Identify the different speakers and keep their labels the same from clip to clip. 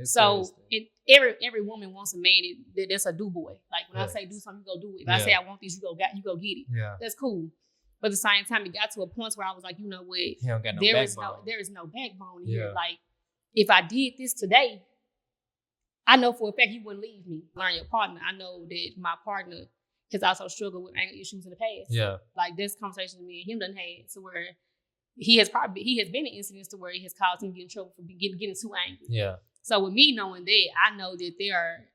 Speaker 1: So every woman wants a man that's a do boy. Like when I say do something, you go do it. If I say I want this, you go get it.
Speaker 2: Yeah.
Speaker 1: That's cool. But at the same time, it got to a point where I was like, you know what?
Speaker 2: He don't got no
Speaker 1: there is no backbone here. Like if I did this today, I know for a fact he wouldn't leave me. Learn your partner. I know that my partner has also struggled with anger issues in the past.
Speaker 2: Yeah.
Speaker 1: Like this conversation me and him done had to where he has been in incidents to where it has caused him to get in trouble for getting too angry.
Speaker 2: Yeah.
Speaker 1: So with me knowing that, I know that there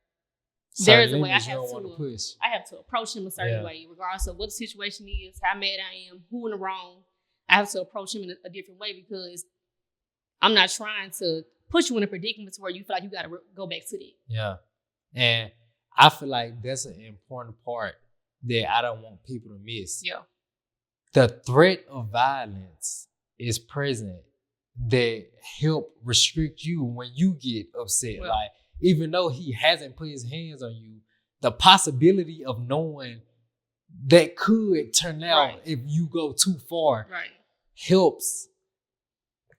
Speaker 1: is a way I have to approach him a certain way, regardless of what the situation is, how mad I am, who in the wrong. I have to approach him in a different way because I'm not trying to put you in a predicament where you feel like you got to go back to that.
Speaker 2: Yeah. And I feel like that's an important part that I don't want people to miss.
Speaker 1: Yeah.
Speaker 2: The threat of violence is present that help restrict you when you get upset.
Speaker 1: Well,
Speaker 2: like, even though he hasn't put his hands on you, the possibility of knowing that could turn out if you go too far helps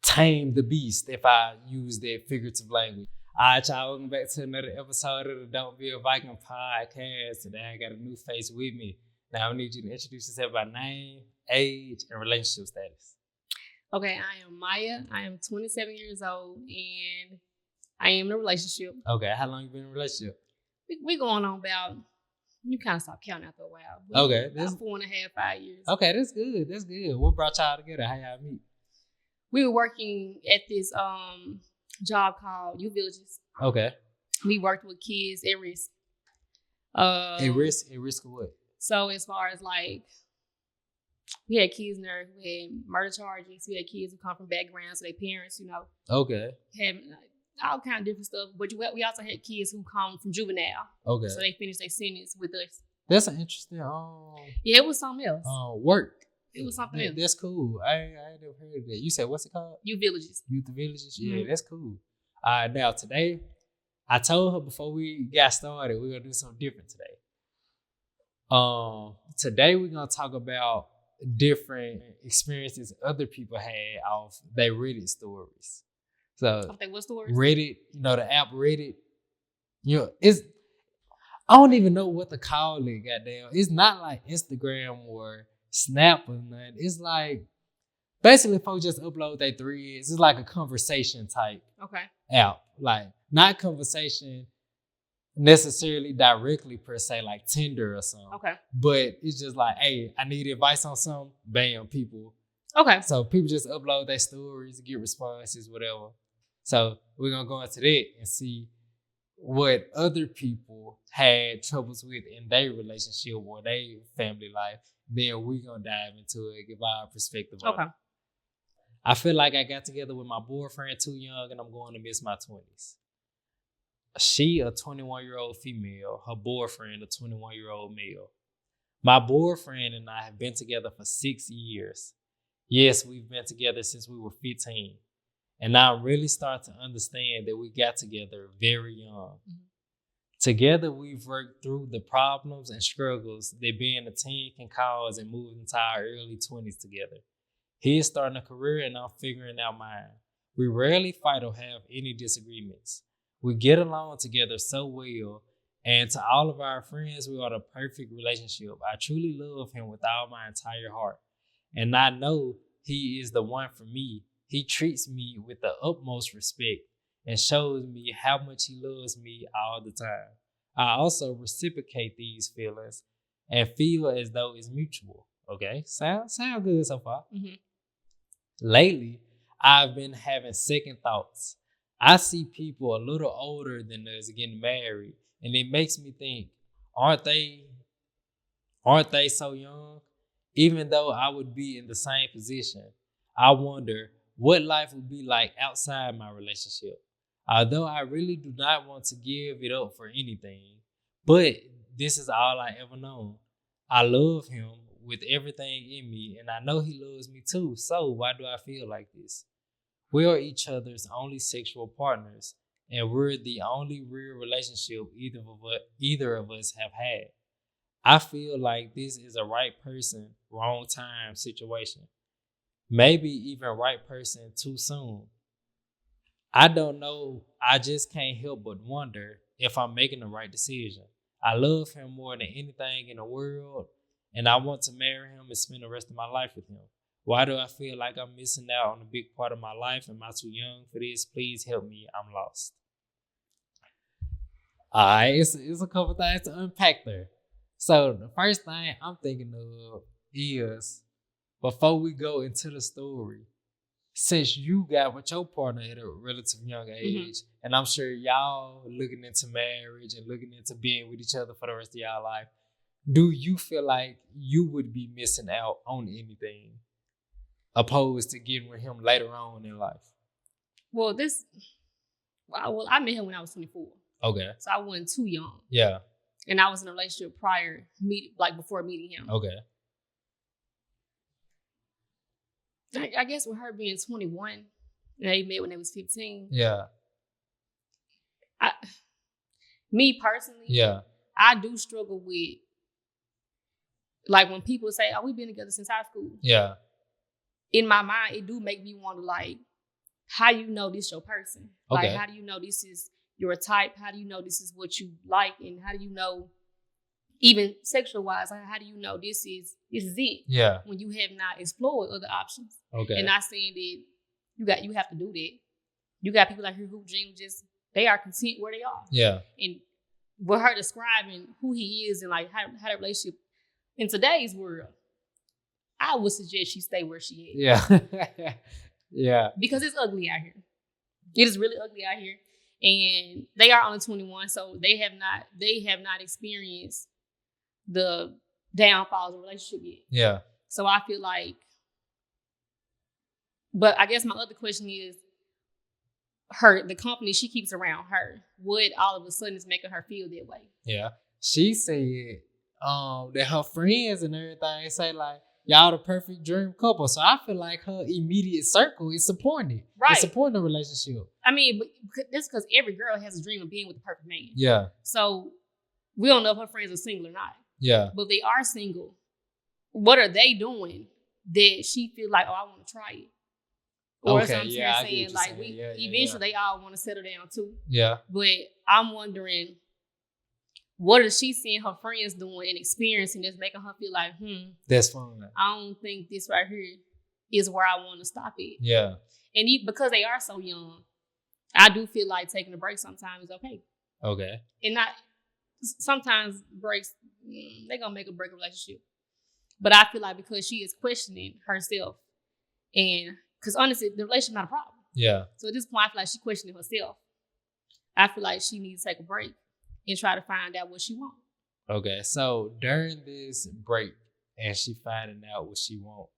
Speaker 2: tame the beast, if I use that figurative language. All right, y'all, welcome back to another episode of the Don't Be a Viking podcast. Today I got a new face with me. Now I need you to introduce yourself by name, age, and relationship status.
Speaker 1: Okay, I am Maya. I am 27 years old, and I am in a relationship.
Speaker 2: Okay, how long you been in a relationship?
Speaker 1: We going on about, you kind of stop counting after a while.
Speaker 2: Okay.
Speaker 1: About 4.5, 5 years.
Speaker 2: Okay, that's good. That's good. What brought y'all together? How y'all meet?
Speaker 1: We were working at this job called U Villages.
Speaker 2: Okay.
Speaker 1: We worked with kids at risk.
Speaker 2: At risk? At risk of what?
Speaker 1: So as far as like, we had kids in there who had murder charges. We had kids who come from backgrounds, so their parents,
Speaker 2: Okay.
Speaker 1: had all kind of different stuff. But we also had kids who come from juvenile.
Speaker 2: Okay.
Speaker 1: So they finished their sentence with us.
Speaker 2: That's an interesting.
Speaker 1: Yeah, it was something else.
Speaker 2: Work.
Speaker 1: It was something else.
Speaker 2: That's cool. I ain't never heard of that. You said, what's it called?
Speaker 1: U Villages.
Speaker 2: Youth Villages? Yeah, that's cool. Now today, I told her before we got started, we're going to do something different today. Today we're going to talk about different experiences other people had off their Reddit stories. So,
Speaker 1: what stories?
Speaker 2: Reddit, the app Reddit, I don't even know what to call it, goddamn. It's not like Instagram or Snap or nothing. It's like, basically folks just upload their threads. It's like a conversation type app. Like, not conversation necessarily directly per se, like Tinder or something.
Speaker 1: Okay.
Speaker 2: But it's just like, hey, I need advice on something. Bam, people.
Speaker 1: Okay.
Speaker 2: So people just upload their stories, get responses, whatever. So we're going to go into that and see what other people had troubles with in their relationship or their family life. Then we're going to dive into it, give our perspective on it. I feel like I got together with my boyfriend too young and I'm going to miss my 20s. She, a 21-year-old female, her boyfriend, a 21-year-old male. My boyfriend and I have been together for 6 years. Yes, we've been together since we were 15. And now I'm really starting to understand that we got together very young. Mm-hmm. Together, we've worked through the problems and struggles that being a teen can cause and moved into our early 20s together. He is starting a career and I'm figuring out mine. We rarely fight or have any disagreements. We get along together so well, and to all of our friends, we are the perfect relationship. I truly love him with all my entire heart, and I know he is the one for me. He treats me with the utmost respect and shows me how much he loves me all the time. I also reciprocate these feelings and feel as though it's mutual. Okay, sound good so far. Mm-hmm. Lately, I've been having second thoughts. I see people a little older than us getting married, and it makes me think, aren't they so young? Even though I would be in the same position, I wonder what life would be like outside my relationship. Although I really do not want to give it up for anything, but this is all I ever known. I love him with everything in me, and I know he loves me too, so why do I feel like this? We are each other's only sexual partners, and we're the only real relationship either of us have had. I feel like this is a right person, wrong time situation. Maybe even right person too soon. I don't know. I just can't help but wonder if I'm making the right decision. I love him more than anything in the world, and I want to marry him and spend the rest of my life with him. Why do I feel like I'm missing out on a big part of my life? Am I too young for this? Please help me. I'm lost. All right, it's a couple things to unpack there. So the first thing I'm thinking of is, before we go into the story, since you got with your partner at a relatively young age, and I'm sure y'all looking into marriage and looking into being with each other for the rest of y'all life, do you feel like you would be missing out on anything opposed to getting with him later on in life?
Speaker 1: Well, I met him when I was 24.
Speaker 2: Okay.
Speaker 1: So I wasn't too young.
Speaker 2: Yeah.
Speaker 1: And I was in a relationship before meeting him.
Speaker 2: Okay.
Speaker 1: I guess with her being 21, and they met when they was 15.
Speaker 2: Yeah.
Speaker 1: Me personally,
Speaker 2: yeah,
Speaker 1: I do struggle with, like, when people say, "Oh, we've been together since high school."
Speaker 2: Yeah.
Speaker 1: In my mind, it do make me wonder, like, how you know this your person?
Speaker 2: Okay.
Speaker 1: Like, how do you know this is your type? How do you know this is what you like? And how do you know, even sexual wise, how do you know this is it?
Speaker 2: Yeah.
Speaker 1: When you have not explored other options.
Speaker 2: Okay.
Speaker 1: And not saying that you have to do that. You got people like her who dream they are content where they are.
Speaker 2: Yeah.
Speaker 1: And with her describing who he is and like how the relationship in today's world, I would suggest she stay where she is.
Speaker 2: Yeah. Yeah.
Speaker 1: Because it's ugly out here. It is really ugly out here. And they are only 21, so they have not experienced the downfalls of a relationship yet.
Speaker 2: Yeah.
Speaker 1: So I feel like, but I guess my other question is, the company she keeps around her, what all of a sudden is making her feel that way?
Speaker 2: Yeah. She said that her friends and everything say like, y'all the perfect dream couple. So I feel like her immediate circle is supporting it.
Speaker 1: Right.
Speaker 2: It's supporting the relationship.
Speaker 1: I mean, but that's because every girl has a dream of being with the perfect man.
Speaker 2: Yeah.
Speaker 1: So we don't know if her friends are single or not.
Speaker 2: Yeah.
Speaker 1: But if they are single, what are they doing that she feel like, oh, I want to try it? Or
Speaker 2: okay,
Speaker 1: something saying like eventually they all want to settle down too.
Speaker 2: Yeah.
Speaker 1: But I'm wondering, what is she seeing her friends doing and experiencing that's making her feel like,
Speaker 2: that's fun.
Speaker 1: I don't think this right here is where I want to stop it.
Speaker 2: Yeah.
Speaker 1: And because they are so young, I do feel like taking a break sometimes is okay.
Speaker 2: Okay.
Speaker 1: And not sometimes breaks, they're gonna make a break a relationship. But I feel like because she is questioning herself, and because honestly, the relationship not a problem.
Speaker 2: Yeah.
Speaker 1: So at this point, I feel like she's questioning herself. I feel like she needs to take a break and try to find out what she wants.
Speaker 2: Okay. So during this break and she finding out what she wants,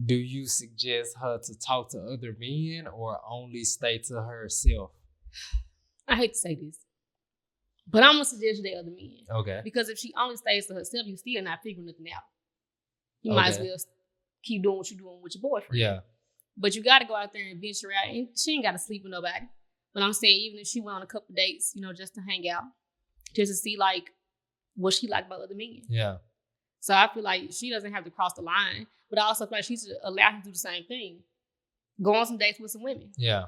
Speaker 2: do you suggest her to talk to other men or only stay to herself?
Speaker 1: I hate to say this, but I'm going to suggest you date other men.
Speaker 2: Okay.
Speaker 1: Because if she only stays to herself, you still not figuring nothing out. You might as well keep doing what you're doing with your boyfriend.
Speaker 2: Yeah.
Speaker 1: But you got to go out there and venture out. And she ain't got to sleep with nobody. But I'm saying, even if she went on a couple dates, just to hang out, just to see like what she like about other men.
Speaker 2: Yeah.
Speaker 1: So I feel like she doesn't have to cross the line, but I also feel like she should allow him to do the same thing. Go on some dates with some women.
Speaker 2: Yeah.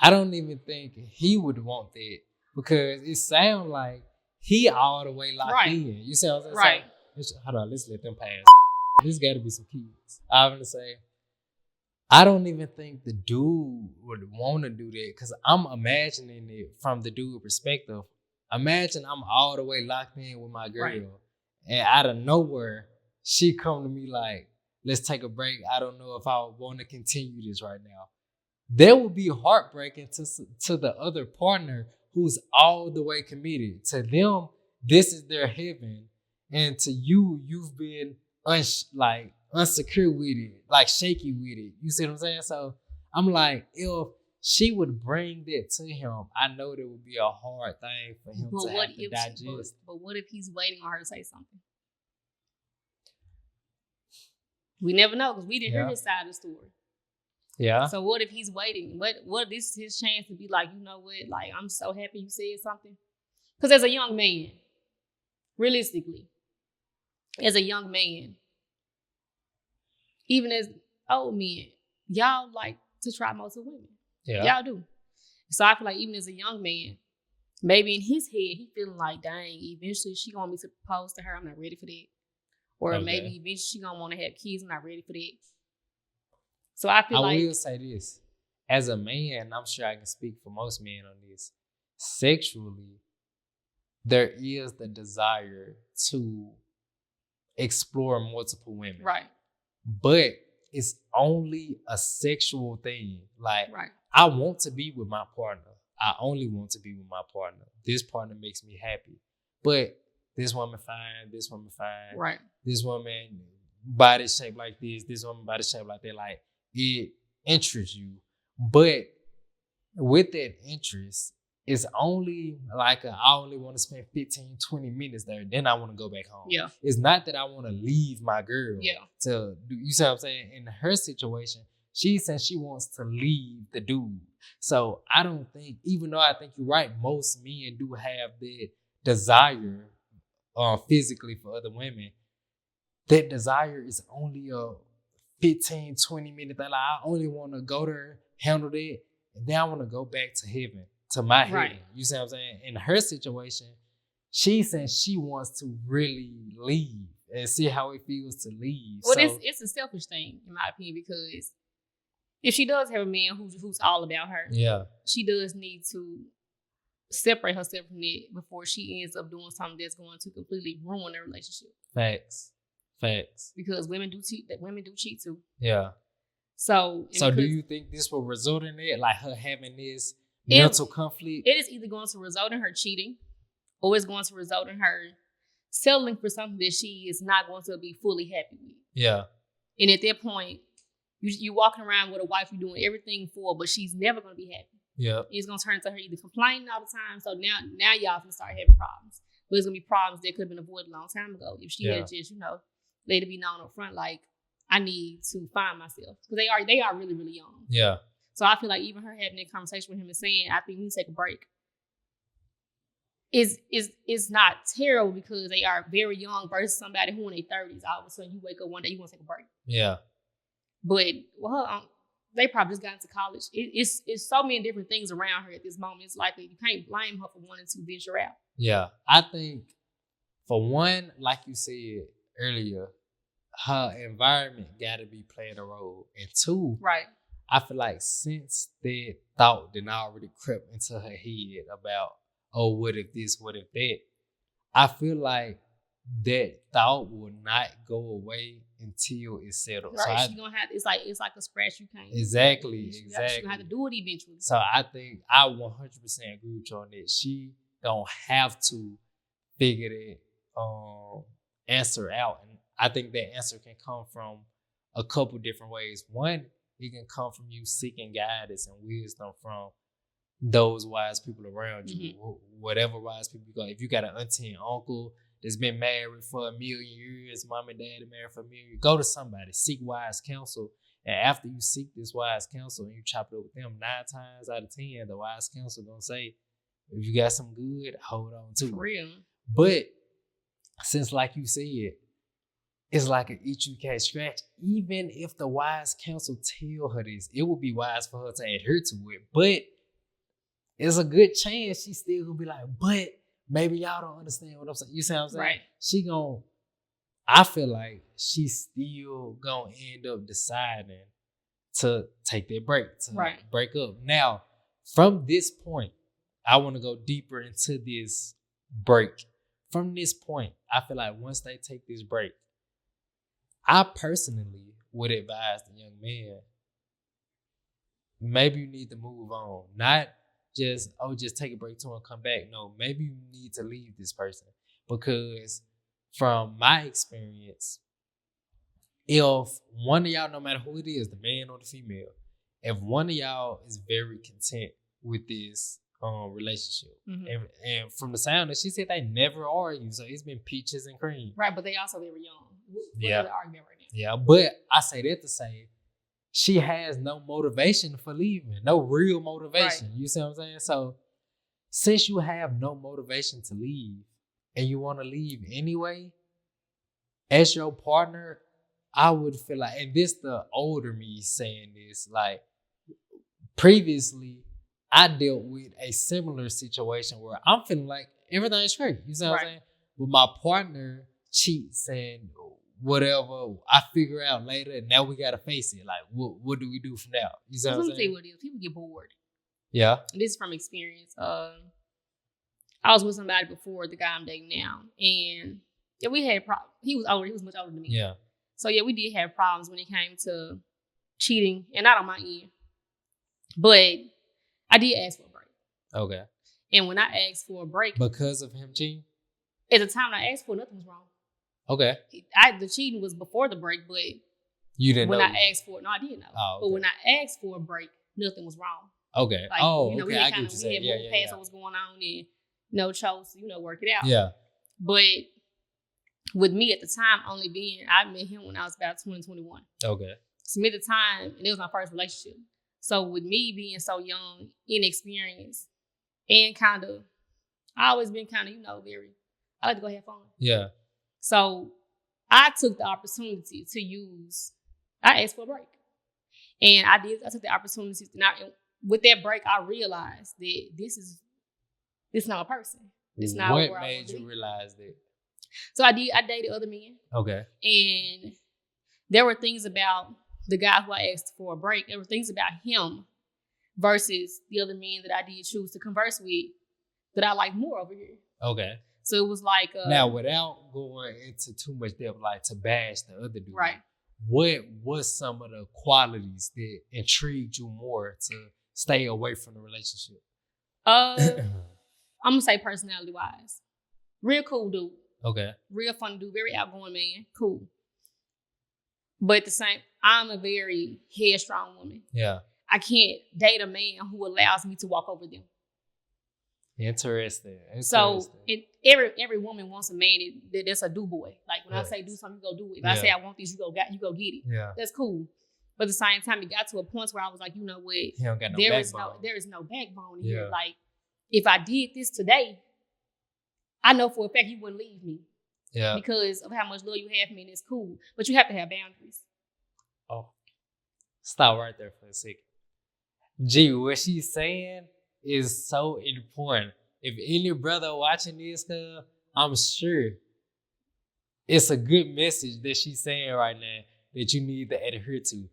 Speaker 2: I don't even think he would want that because it sounds like he all the way locked in. You see what I'm saying?
Speaker 1: Right.
Speaker 2: So, hold on, let's let them pass. There's got to be some kids. I'm going to say, I don't even think the dude would want to do that because I'm imagining it from the dude perspective. Imagine I'm all the way locked in with my girl. Right. And out of nowhere, she come to me like, let's take a break. I don't know if I want to continue this right now. That would be heartbreaking to the other partner who's all the way committed. To them, this is their heaven. And to you, you've been unsecure with it, like shaky with it. You see what I'm saying? So I'm like, if she would bring that to him, I know that would be a hard thing for him to have to digest.
Speaker 1: But what if he's waiting on her to say something? We never know because we didn't hear his side of the story.
Speaker 2: Yeah.
Speaker 1: So what if he's waiting? What if this is his chance to be like, you know what? Like, I'm so happy you said something. Because as a young man, realistically, as a young man, even as old men, y'all like to try multiple women. Yeah. Y'all do. So I feel like even as a young man, maybe in his head, he feeling like, dang, eventually she gonna want me to propose to her. I'm not ready for that. Or maybe eventually she gonna want to have kids. I'm not ready for that. So I feel like
Speaker 2: I will say this. As a man, I'm sure I can speak for most men on this. Sexually, there is the desire to explore multiple women.
Speaker 1: Right.
Speaker 2: But it's only a sexual thing. Like,
Speaker 1: right.
Speaker 2: I want to be with my partner. I only want to be with my partner. This partner makes me happy. But this woman fine, this woman fine.
Speaker 1: Right.
Speaker 2: This woman body shape like this woman body shape like that. Like, it interests you. But with that interest, it's only like I only want to spend 15, 20 minutes there. Then I want to go back home.
Speaker 1: Yeah.
Speaker 2: It's not that I want to leave my girl.
Speaker 1: Yeah.
Speaker 2: To do, you see what I'm saying? In her situation, she says she wants to leave the dude. So I don't think, even though I think you're right, most men do have that desire physically for other women. That desire is only a 15, 20 minute thing. Like, I only want to go there, handle that, and then I want to go back to heaven, to my heaven.
Speaker 1: Right.
Speaker 2: You see what I'm saying? In her situation, she says she wants to really leave and see how it feels to leave.
Speaker 1: Well, it's a selfish thing, in my opinion, because if she does have a man who's all about her,
Speaker 2: yeah,
Speaker 1: she does need to separate herself from it before she ends up doing something that's going to completely ruin their relationship.
Speaker 2: Facts.
Speaker 1: Because women do cheat. That women do cheat too.
Speaker 2: Yeah. So do you think this will result in it, like her having this mental conflict?
Speaker 1: It is either going to result in her cheating, or it's going to result in her settling for something that she is not going to be fully happy with.
Speaker 2: Yeah.
Speaker 1: And at that point, you walking around with a wife you're doing everything for, but she's never going to be happy.
Speaker 2: Yeah.
Speaker 1: It's going to turn into her either complaining all the time. So now y'all can start having problems. But it's going to be problems that could have been avoided a long time ago if she had just, let it be known up front, like, I need to find myself. Because they are really, really young.
Speaker 2: Yeah.
Speaker 1: So I feel like even her having that conversation with him and saying, I think we need to take a break, is not terrible, because they are very young versus somebody who in their 30s, all of a sudden you wake up one day, you want to take a break.
Speaker 2: Yeah.
Speaker 1: But they probably just got into college. It's so many different things around her at this moment. It's likely you can't blame her for wanting to venture out.
Speaker 2: Yeah. I think, for one, like you said earlier, her environment got to be playing a role. And two,
Speaker 1: right,
Speaker 2: I feel like since that thought then already crept into her head about, oh, what if this, what if that, I feel like that thought will not go away until it's settled.
Speaker 1: Right, so she's gonna have, it's like a scratch you can't.
Speaker 2: Exactly.
Speaker 1: She's gonna have to do it eventually.
Speaker 2: So I think I 100% agree with you on that. She don't have to figure that answer out. And I think that answer can come from a couple different ways. One, it can come from you seeking guidance and wisdom from those wise people around you. Mm-hmm. Whatever wise people you got. If you got an auntie and uncle that's been married for 1,000,000 years, mom and dad are married for 1,000,000 years, go to somebody, seek wise counsel. And after you seek this wise counsel and you chop it up with them, 9 times out of 10, the wise counsel gonna say, if you got some good, hold on to it.
Speaker 1: For real.
Speaker 2: But since, like you said, it's like an itch you can't scratch. Even if the wise counsel tell her this, it would be wise for her to adhere to it. But it's a good chance she still gonna be like, but maybe y'all don't understand what I'm saying. You see what I'm saying? Right. I feel like she's still gonna end up deciding to take that break, to break up. Now, from this point, I want to go deeper into this break. From this point, I feel like once they take this break, I personally would advise the young man, maybe you need to move on. Not just take a break to and come back. No, maybe you need to leave this person. Because from my experience, if one of y'all, no matter who it is, the man or the female, if one of y'all is very content with this relationship, mm-hmm. and from the sound that she said, they never argue, so it's been peaches and cream.
Speaker 1: Right, but they also very young. What are the argument right now?
Speaker 2: Yeah, but I say that to say she has no motivation for leaving, no real motivation. Right. You see what I'm saying? So since you have no motivation to leave and you want to leave anyway, as your partner, I would feel like, and this the older me saying this, like previously, I dealt with a similar situation where I'm feeling like everything's great. You see what I'm saying? But my partner cheats and whatever, I figure out later, and now we gotta face it. Like, what do we do from now? You see what I'm saying?
Speaker 1: Let me tell you what it is. People get bored.
Speaker 2: Yeah.
Speaker 1: This is from experience. I was with somebody before the guy I'm dating now, and yeah, we had problems. He was older. He was much older than me.
Speaker 2: Yeah.
Speaker 1: So yeah, we did have problems when it came to cheating, and not on my end. But I did ask for a break.
Speaker 2: Okay.
Speaker 1: And when I asked for a break,
Speaker 2: because of him cheating,
Speaker 1: at the time I asked for, nothing was wrong.
Speaker 2: Okay.
Speaker 1: The cheating was before the break, but
Speaker 2: you didn't.
Speaker 1: When
Speaker 2: know
Speaker 1: I asked for it, no, I didn't know. Oh, okay. But when I asked for a break, nothing was wrong.
Speaker 2: Okay.
Speaker 1: Like,
Speaker 2: okay.
Speaker 1: We had moved past what was going on and chose to work it out.
Speaker 2: Yeah.
Speaker 1: But with me at the time, I met him when I was about 20, 21.
Speaker 2: Okay.
Speaker 1: So at the time, and it was my first relationship. So with me being so young, inexperienced, and I always been I like to go have fun.
Speaker 2: Yeah.
Speaker 1: So I took the opportunity I asked for a break. And I took the opportunity, and with that break, I realized that this is not a person. It's not
Speaker 2: what made you realize that?
Speaker 1: So I dated other men.
Speaker 2: Okay.
Speaker 1: And there were things about the guy who I asked for a break. There were things about him versus the other men that I did choose to converse with that I like more over here.
Speaker 2: Okay.
Speaker 1: So it was like
Speaker 2: now, without going into too much depth, like to bash the other dude,
Speaker 1: right?
Speaker 2: What was some of the qualities that intrigued you more to stay away from the relationship?
Speaker 1: I'm gonna say personality wise, real cool dude.
Speaker 2: Okay.
Speaker 1: Real fun dude, very outgoing man, cool. But at the same, I'm a very headstrong woman.
Speaker 2: Yeah.
Speaker 1: I can't date a man who allows me to walk over them.
Speaker 2: Interesting.
Speaker 1: So every woman wants a man that's a do boy. Like when I say do something, you go do it. If I say I want this, you go get it.
Speaker 2: Yeah.
Speaker 1: That's cool. But at the same time, it got to a point where I was like, you know what?
Speaker 2: He don't got no backbone.
Speaker 1: There is no backbone here. Like if I did this today, I know for a fact you wouldn't leave me.
Speaker 2: Yeah.
Speaker 1: Because of how much love you have for me, and it's cool. But you have to have boundaries.
Speaker 2: Oh. Stop right there for a second. Gee, what she's saying is so important. If any brother watching this, I'm sure it's a good message that she's saying right now that you need to adhere to.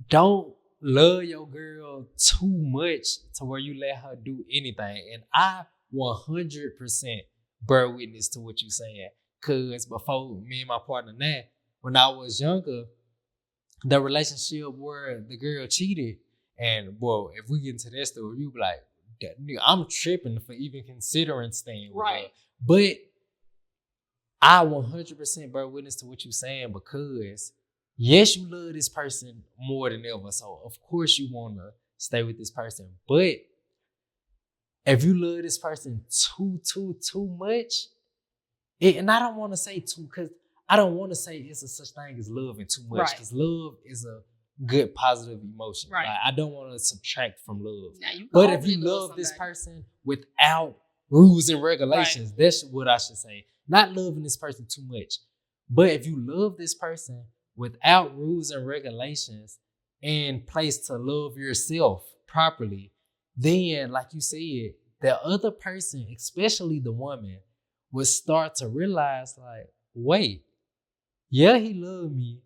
Speaker 2: Don't love your girl too much to where you let her do anything. And I 100% bear witness to what you're saying. Because before me and my partner now, when I was younger, the relationship where the girl cheated, and boy, if we get into that story, you be like, I'm tripping for even considering staying with her. But I 100% bear witness to what you're saying because yes, you love this person more than ever. So of course you want to stay with this person. But if you love this person too much, and I don't want to say too, because I don't want to say it's a such thing as loving too much, because love is a good positive emotion. Right. Like, I don't want to subtract from love. But if you love this person without rules and regulations, that's what I should say. Not loving this person too much. But if you love this person without rules and regulations and place to love yourself properly, then, like you said, the other person, especially the woman, would start to realize, like, wait, yeah, he loved me,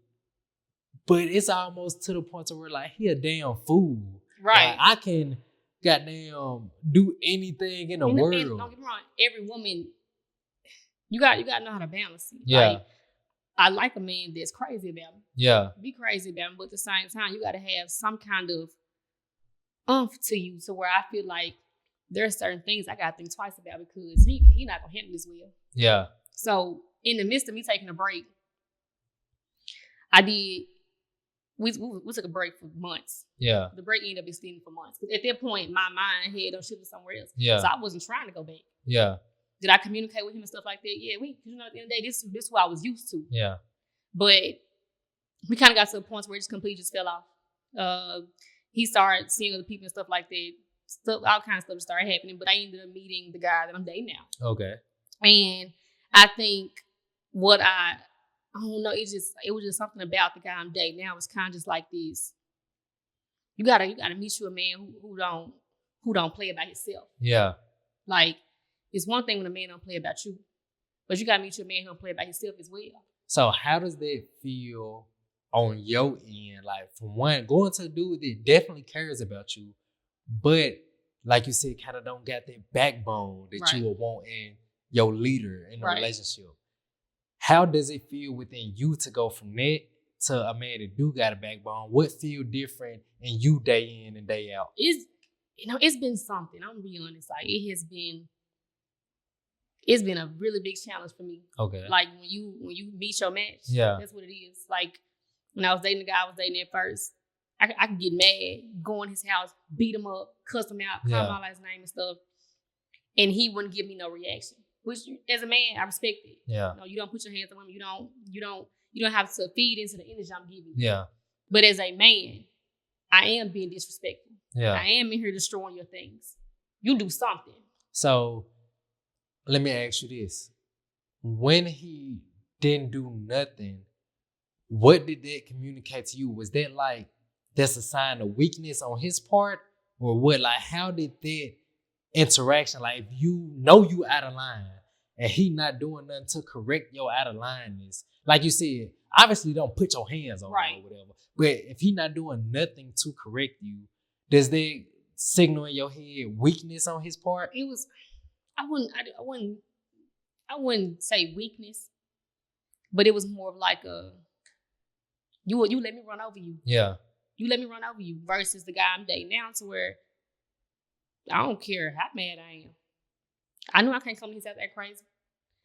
Speaker 2: but it's almost to the point where, like, he a damn fool. Right. Like, I can goddamn do anything in the world.
Speaker 1: Don't get me wrong. Every woman, you got to know how to balance it.
Speaker 2: Yeah.
Speaker 1: Like, I like a man that's crazy about him.
Speaker 2: Yeah.
Speaker 1: Be crazy about him, but at the same time, you got to have some kind of oomph to you, to where I feel like there are certain things I got to think twice about because he not going to handle this well. Yeah. So in the midst of me taking a break, we took a break for months. Yeah. The break ended up extending for months. Because at that point, my mind had shifted somewhere else. Yeah. So I wasn't trying to go back. Yeah. Did I communicate with him and stuff like that? Yeah, at the end of the day, this is what I was used to. Yeah. But we kind of got to a point where it just completely just fell off. He started seeing other people and stuff like that. All kinds of stuff started happening. But I ended up meeting the guy that I'm dating now. Okay. And I think I don't know, it was just something about the guy I'm dating now. It's kind of just like this. you gotta meet you a man who don't play about himself.
Speaker 2: Yeah.
Speaker 1: Like, it's one thing when a man don't play about you, but you gotta meet you a man who don't play about himself as well.
Speaker 2: So how does that feel on your end? Like, from one, going to a dude that definitely cares about you, but like you said, kind of don't got that backbone that you would want in your leader in a relationship. How does it feel within you to go from that to a man that do got a backbone? What feel different in you day in and day out?
Speaker 1: It's been something. I'm gonna be honest. Like, it's been a really big challenge for me.
Speaker 2: Okay.
Speaker 1: Like, when you meet your match, that's what it is. Like, when I was dating the guy I was dating at first, I could get mad, go in his house, beat him up, cuss him out, call him out his name and stuff, and he wouldn't give me no reaction. Which, as a man, I respect it.
Speaker 2: Yeah.
Speaker 1: You don't put your hands on women. You don't have to feed into the energy I'm giving you.
Speaker 2: Yeah.
Speaker 1: But as a man, I am being disrespectful.
Speaker 2: Yeah.
Speaker 1: I am in here destroying your things. You do something.
Speaker 2: So, let me ask you this. When he didn't do nothing, what did that communicate to you? Was that like, that's a sign of weakness on his part? Or what? Like, how did that interaction, like, if you know you out of line and he not doing nothing to correct your out of lineness, like you said, obviously don't put your hands on him or whatever. But if he not doing nothing to correct you, does that signal in your head weakness on his part?
Speaker 1: It was, I wouldn't say weakness, but it was more of like you let me run over you.
Speaker 2: Yeah.
Speaker 1: You let me run over you versus the guy I'm dating now, to where I don't care how mad I am. I know I can't come to his house that crazy.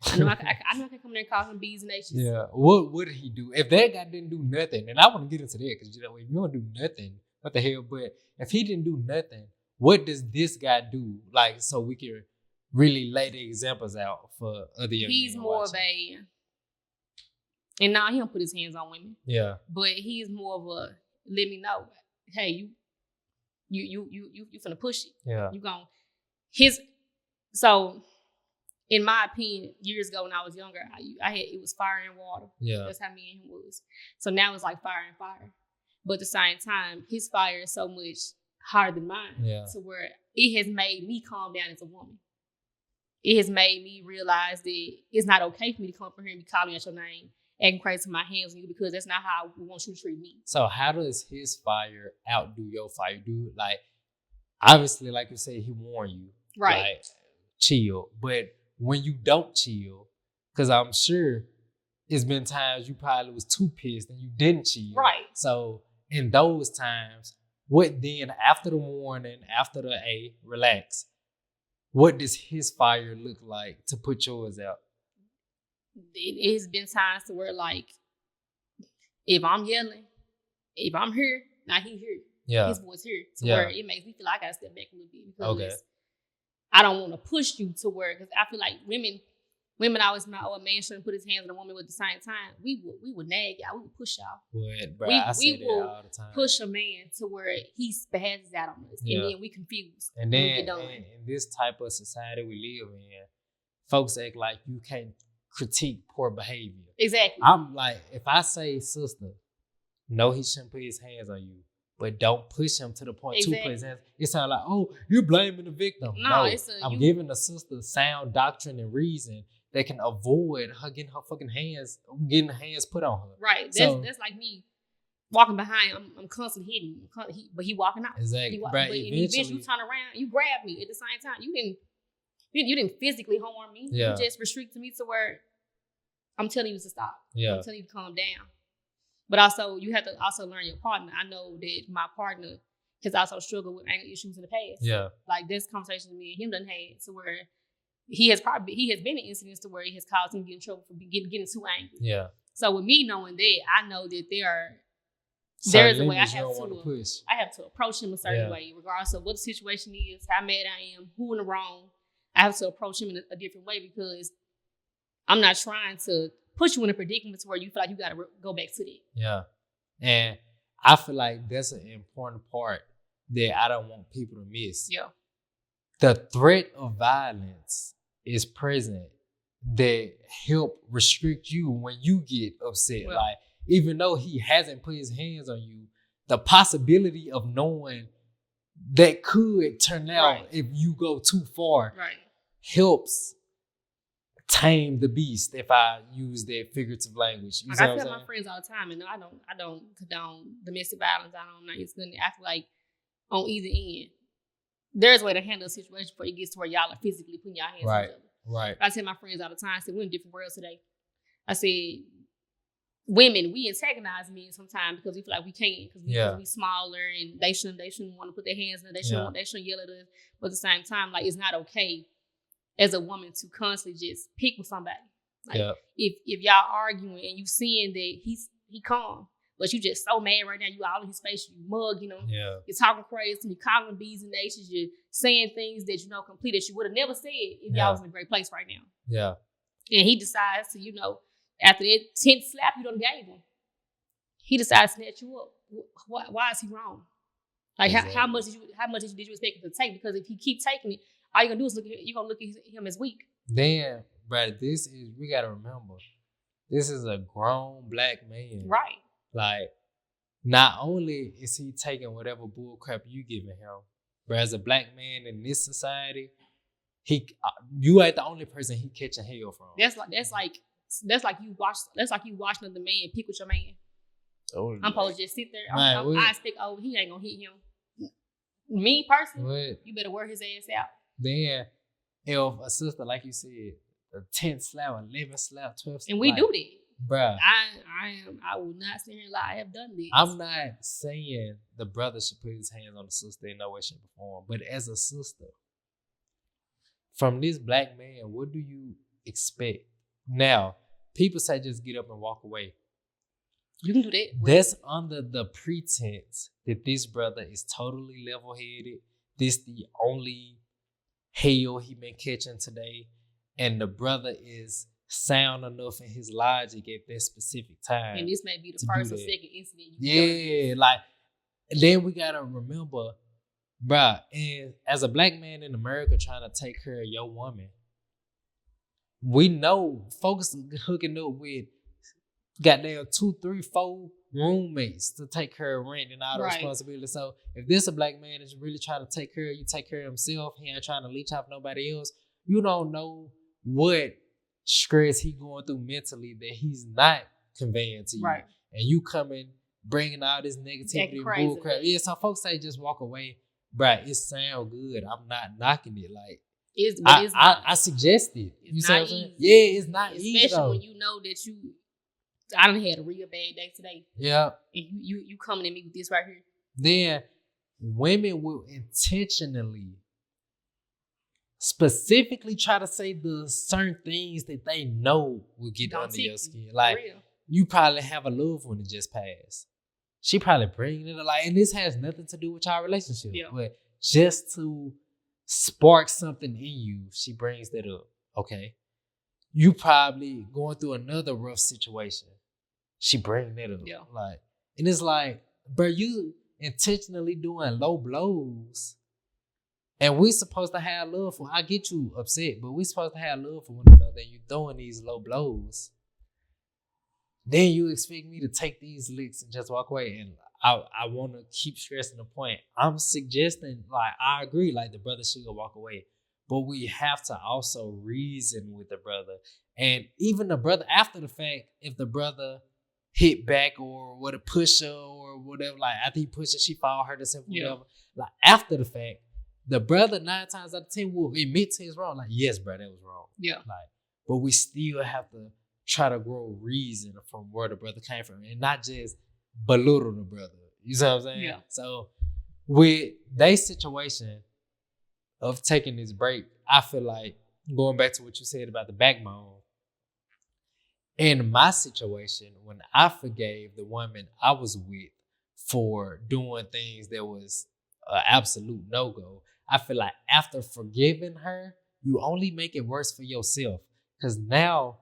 Speaker 1: I know I can come there and call him B's and H's.
Speaker 2: Yeah. What would he do? If that guy didn't do nothing, and I want to get into that because if you don't do nothing, what the hell? But if he didn't do nothing, what does this guy do? Like, so we can really lay the examples out for other young men.
Speaker 1: He's more of a, and now he don't put his hands on women.
Speaker 2: Yeah.
Speaker 1: But he's more of a, let me know, hey, you finna push it.
Speaker 2: Yeah.
Speaker 1: You gon' so in my opinion, years ago when I was younger, I had, it was fire and water.
Speaker 2: Yeah.
Speaker 1: That's how me and him was. So now it's like fire and fire. But at the same time, his fire is so much harder than mine.
Speaker 2: Yeah.
Speaker 1: To where it has made me calm down as a woman. It has made me realize that it's not okay for me to come from here and be calling out your name, acting crazy with my hands on you, because that's not how we want you to treat me.
Speaker 2: So how does his fire outdo your fire? Do, like, obviously, like you said, he warned you.
Speaker 1: Right.
Speaker 2: Like, chill. But when you don't chill, because I'm sure it's been times you probably was too pissed and you didn't chill.
Speaker 1: Right.
Speaker 2: So in those times, what then, after the warning, after the relax, what does his fire look like to put yours out?
Speaker 1: It has been times to where, like, if I'm yelling, if I'm here, now he here.
Speaker 2: Yeah.
Speaker 1: His voice here. To where it makes me feel like I gotta step back a little bit. Because
Speaker 2: okay.
Speaker 1: I don't want to push you to where, because I feel like women always know, oh, a man shouldn't put his hands on a woman, but at the same time, we would nag y'all, we would push y'all.
Speaker 2: But, bro, I say that all the time.
Speaker 1: Push a man to where he spazzes out on us, and then we confused.
Speaker 2: And then in this type of society we live in, folks act like you can't critique poor behavior.
Speaker 1: Exactly.
Speaker 2: I'm like, if I say, sister, no, he shouldn't put his hands on you, but don't push him to the point to put his hands. It sounds like, oh, you're blaming the victim. No, I'm giving the sister sound doctrine and reason that can avoid her getting her fucking hands, getting hands put on her.
Speaker 1: Right. That's like me walking behind. I'm constantly hitting, but he walking out.
Speaker 2: Exactly.
Speaker 1: But eventually you turn around, you grab me at the same time. You didn't physically harm me.
Speaker 2: Yeah.
Speaker 1: You just restricted me to where I'm telling you to stop.
Speaker 2: Yeah.
Speaker 1: I'm telling you to calm down. But also, you have to also learn your partner. I know that my partner has also struggled with anger issues in the past.
Speaker 2: Yeah.
Speaker 1: Like, this conversation me and him done had to where he has been in incidents to where it has caused him to get in trouble for getting too angry.
Speaker 2: Yeah.
Speaker 1: So with me knowing that, I know that there is a way I have to approach him a certain way, regardless of what the situation is, how mad I am, who in the wrong. I have to approach him in a different way, because I'm not trying to put you in a predicament where you feel like you got to go back to that.
Speaker 2: Yeah. And I feel like that's an important part that I don't want people to miss.
Speaker 1: Yeah.
Speaker 2: The threat of violence is present that help restrict you when you get upset. Well, like, even though he hasn't put his hands on you, the possibility of knowing that could turn out if you go too far helps tame the beast, if I use that figurative language. You
Speaker 1: like I tell my friends all the time, and I don't condone domestic violence. I don't know. It's good. I feel like on either end, there's a way to handle a situation before it gets to where y'all are physically putting your hands on each other.
Speaker 2: Right.
Speaker 1: I tell my friends all the time, I said, we're in different worlds today. I said, women, we antagonize men sometimes because we feel like we can't, because we smaller and they shouldn't want to put their hands in it. They shouldn't yell at us. But at the same time, like, it's not okay as a woman to constantly just pick with somebody. Like, if y'all arguing and you seeing that he calm, but you just so mad right now, you all in his face, you mug, you're talking crazy, you're calling B's and H's, you're saying things that complete that you would have never said if y'all was in a great place right now. Yeah. And he decides to, after that 10th slap you done gave him, he decides to snatch you up. Why is he wrong? Like, how much did you expect him to take? Because if he keep taking it, all you're gonna do is you're gonna look at him as weak.
Speaker 2: Then, brother, we gotta remember, this is a grown black man. Right. Like, not only is he taking whatever bull crap you giving him, but as a black man in this society, you ain't the only person he catching hell from.
Speaker 1: That's like you watching another man pick with your man. Oh, I'm supposed to just sit there. I expect, he ain't gonna hit him. Me personally, you better wear his ass out.
Speaker 2: Then, if a sister, like you said, a 10th slap, 11th slap, 12th slap.
Speaker 1: And we do that.
Speaker 2: Bruh.
Speaker 1: I will not sit here and lie. I have done this.
Speaker 2: I'm not saying the brother should put his hands on the sister in no way, shape, or form. But as a sister, from this black man, what do you expect? Now, people say just get up and walk away.
Speaker 1: You can do that.
Speaker 2: That's under the pretense that this brother is totally level-headed. This the only hell he been catching today. And the brother is sound enough in his logic at that specific time.
Speaker 1: And this may be the first or second incident.
Speaker 2: Then we gotta remember, bruh, and as a black man in America trying to take care of your woman, we know folks hooking up with goddamn 2, 3, 4 roommates to take care of rent and all the responsibility. So if this a black man is really trying to take care of you, take care of himself, he ain't trying to leech off nobody else, you don't know what stress he going through mentally that he's not conveying to you. Right. And you coming, bringing all this negativity and bullcrap. Yeah, so folks say just walk away. Bruh, it sound good. I'm not knocking it. Like, I suggest it. You see what I'm saying? Yeah, it's not easy.
Speaker 1: Especially when you know that I done had a real bad day today. Yeah. And you coming at me with this right here.
Speaker 2: Then women will intentionally specifically try to say the certain things that they know will get under your skin. Like, you probably have a loved one that just passed. She probably bringing it up. And this has nothing to do with our relationship. Yeah. But just to spark something in you, she brings that up. Okay. You probably going through another rough situation. She bring that up. Yeah. And it's like, bro, you intentionally doing low blows. And we supposed to have love for, I get you upset, but we supposed to have love for one another. And you throwing these low blows. Then you expect me to take these licks and just walk away. And I want to keep stressing the point. I'm suggesting, I agree, the brother should go walk away. But we have to also reason with the brother. And even the brother, after the fact, if the brother hit back or would have pushed her or whatever, after he pushed her, she fall, hurt herself, whatever. After the fact, the brother 9 times out of 10 will admit to his wrong. Yes, bro, that was wrong. Yeah. But we still have to try to grow reason from where the brother came from and not just belittle the brother. You see what I'm saying? Yeah. So with their situation of taking this break, I feel like, going back to what you said about the backbone, in my situation, when I forgave the woman I was with for doing things that was an absolute no-go, I feel like after forgiving her, you only make it worse for yourself. Because now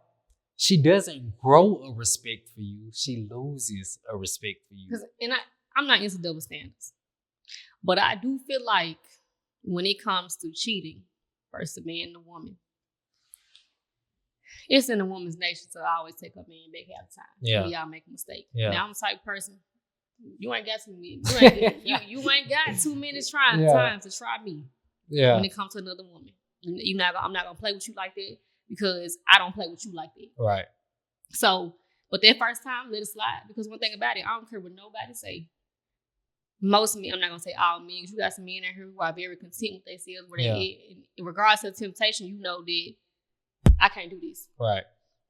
Speaker 2: she doesn't grow a respect for you. She loses a respect for you.
Speaker 1: And I'm not into double standards. But I do feel like when it comes to cheating versus the man and the woman, it's in the woman's nature to always take her man back half the time. Yeah. When y'all make a mistake. Yeah. Now I'm the type of person, You ain't got 2 minutes. You ain't got 2 minutes time to try me.
Speaker 2: Yeah.
Speaker 1: When it comes to another woman, I'm not gonna play with you like that because I don't play with you like that.
Speaker 2: Right.
Speaker 1: So, but that first time, let it slide. Because one thing about it, I don't care what nobody say. Most men, I'm not gonna say all men, because you got some men out here who are very content with themselves, where they, in regards to temptation, you know that I can't do this.
Speaker 2: Right.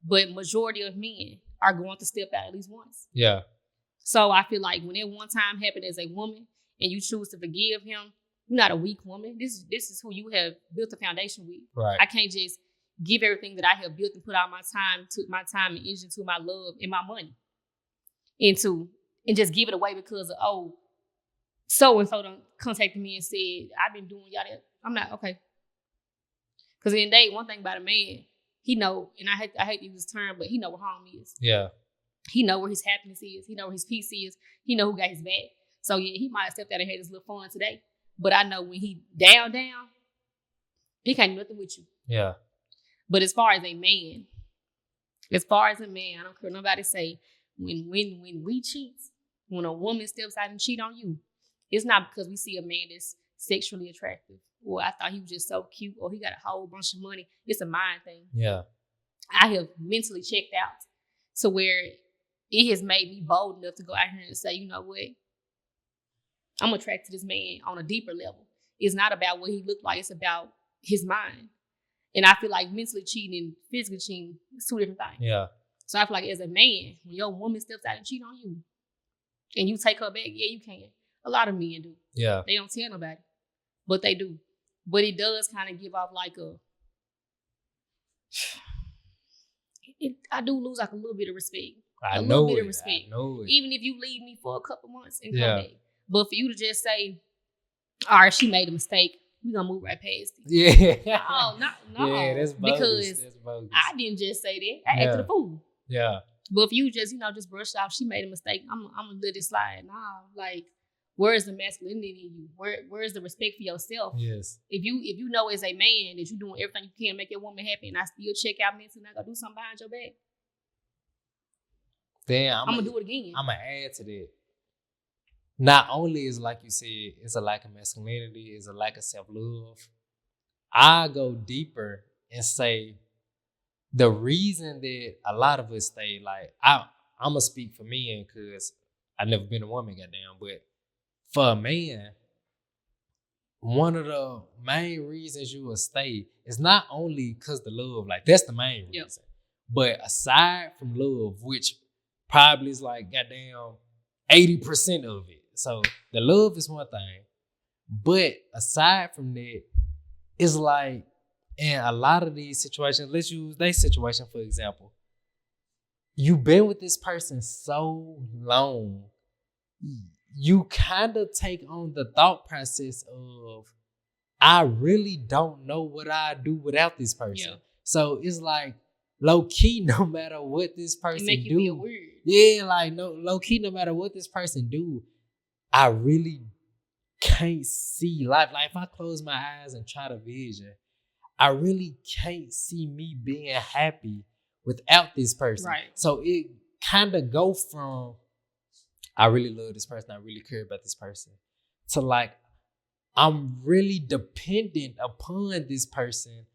Speaker 1: But majority of men are going to step out at least once.
Speaker 2: Yeah.
Speaker 1: So I feel like when that one time happened as a woman and you choose to forgive him, you're not a weak woman. This is who you have built a foundation with.
Speaker 2: Right.
Speaker 1: I can't just give everything that I have built and put all my time and energy to my love and my money into and just give it away because of so and so done contacted me and said I've been doing y'all that. I'm not okay. Because in the day, one thing about a man, he know, and I hate to use this term, but he know where home is.
Speaker 2: Yeah.
Speaker 1: He know where his happiness is. He know where his peace is. He know who got his back. So yeah, he might have stepped out and had his little fun today. But I know when he down, he can't do nothing with you.
Speaker 2: Yeah.
Speaker 1: But as far as a man, I don't care what nobody say, when we cheat, when a woman steps out and cheat on you, it's not because we see a man that's sexually attractive, or I thought he was just so cute, or he got a whole bunch of money. It's a mind thing.
Speaker 2: Yeah.
Speaker 1: I have mentally checked out to where it has made me bold enough to go out here and say, you know what? I'm attracted to this man on a deeper level. It's not about what he looked like. It's about his mind. And I feel like mentally cheating and physically cheating is two different things.
Speaker 2: Yeah.
Speaker 1: So I feel like as a man, when your woman steps out and cheat on you and you take her back, yeah, you can. A lot of men do.
Speaker 2: Yeah.
Speaker 1: They don't tell nobody, but they do. But it does kind of give off like I do lose like a little bit of respect.
Speaker 2: I
Speaker 1: know
Speaker 2: know
Speaker 1: bit
Speaker 2: it.
Speaker 1: of respect.
Speaker 2: I know it.
Speaker 1: Even if you leave me for a couple months and come back. But for you to just say, all right, she made a mistake, we're going to move right past it.
Speaker 2: Yeah.
Speaker 1: No.
Speaker 2: Yeah, that's bogus.
Speaker 1: Because
Speaker 2: that's bogus.
Speaker 1: I didn't just say that. I acted a fool.
Speaker 2: Yeah.
Speaker 1: But if you just, just brush off, she made a mistake, I'm going to let it slide. Nah, like, where is the masculinity in you? Where is the respect for yourself?
Speaker 2: Yes.
Speaker 1: If you know as a man that you're doing everything you can to make your woman happy, and I still check out mentally and I go do something behind your back,
Speaker 2: then
Speaker 1: I'm going to do it again.
Speaker 2: I'm going to add to that. Not only is, like you said, it's a lack of masculinity, it's a lack of self-love. I go deeper and say the reason that a lot of us stay, like, I'm going to speak for men because I've never been a woman, goddamn, but for a man, one of the main reasons you will stay is not only because the love, like, that's the main reason. But aside from love, which probably is like, goddamn, 80% of it. So the love is one thing. But aside from that, it's like, in a lot of these situations, let's use their situation, for example. You've been with this person so long, you kind of take on the thought process of, I really don't know what I'd do without this person. Yeah. So it's like, low key, no matter what this person
Speaker 1: make you
Speaker 2: do.
Speaker 1: Feel weird.
Speaker 2: Yeah, like low key, no matter what this person do, I really can't see life. Like if I close my eyes and try to vision, I really can't see me being happy without this person.
Speaker 1: Right.
Speaker 2: So it kind of go from, I really love this person, I really care about this person, to like, I'm really dependent upon this person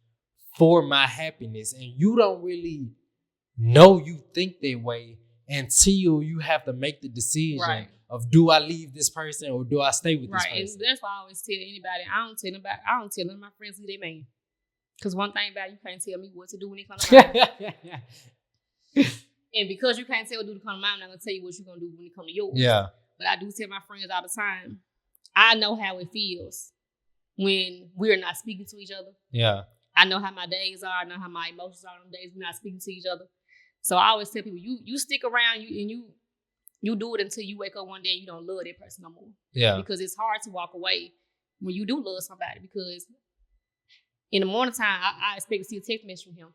Speaker 2: for my happiness. And you don't really know you think that way until you have to make the decision of, do I leave this person or do I stay with this person?
Speaker 1: Right, and that's why I always tell anybody, I don't tell none of my friends who they man. Because one thing about it, you can't tell me what to do when it comes to mine. And because you can't tell what to do to come to mine, I'm not going to tell you what you're going to do when it comes to yours.
Speaker 2: Yeah.
Speaker 1: But I do tell my friends all the time, I know how it feels when we're not speaking to each other.
Speaker 2: Yeah.
Speaker 1: I know how my days are. I know how my emotions are on days we're not speaking to each other. So I always tell people, you stick around and you do it until you wake up one day and you don't love that person no more.
Speaker 2: Yeah.
Speaker 1: Because it's hard to walk away when you do love somebody, because in the morning time, I expect to see a text message from him.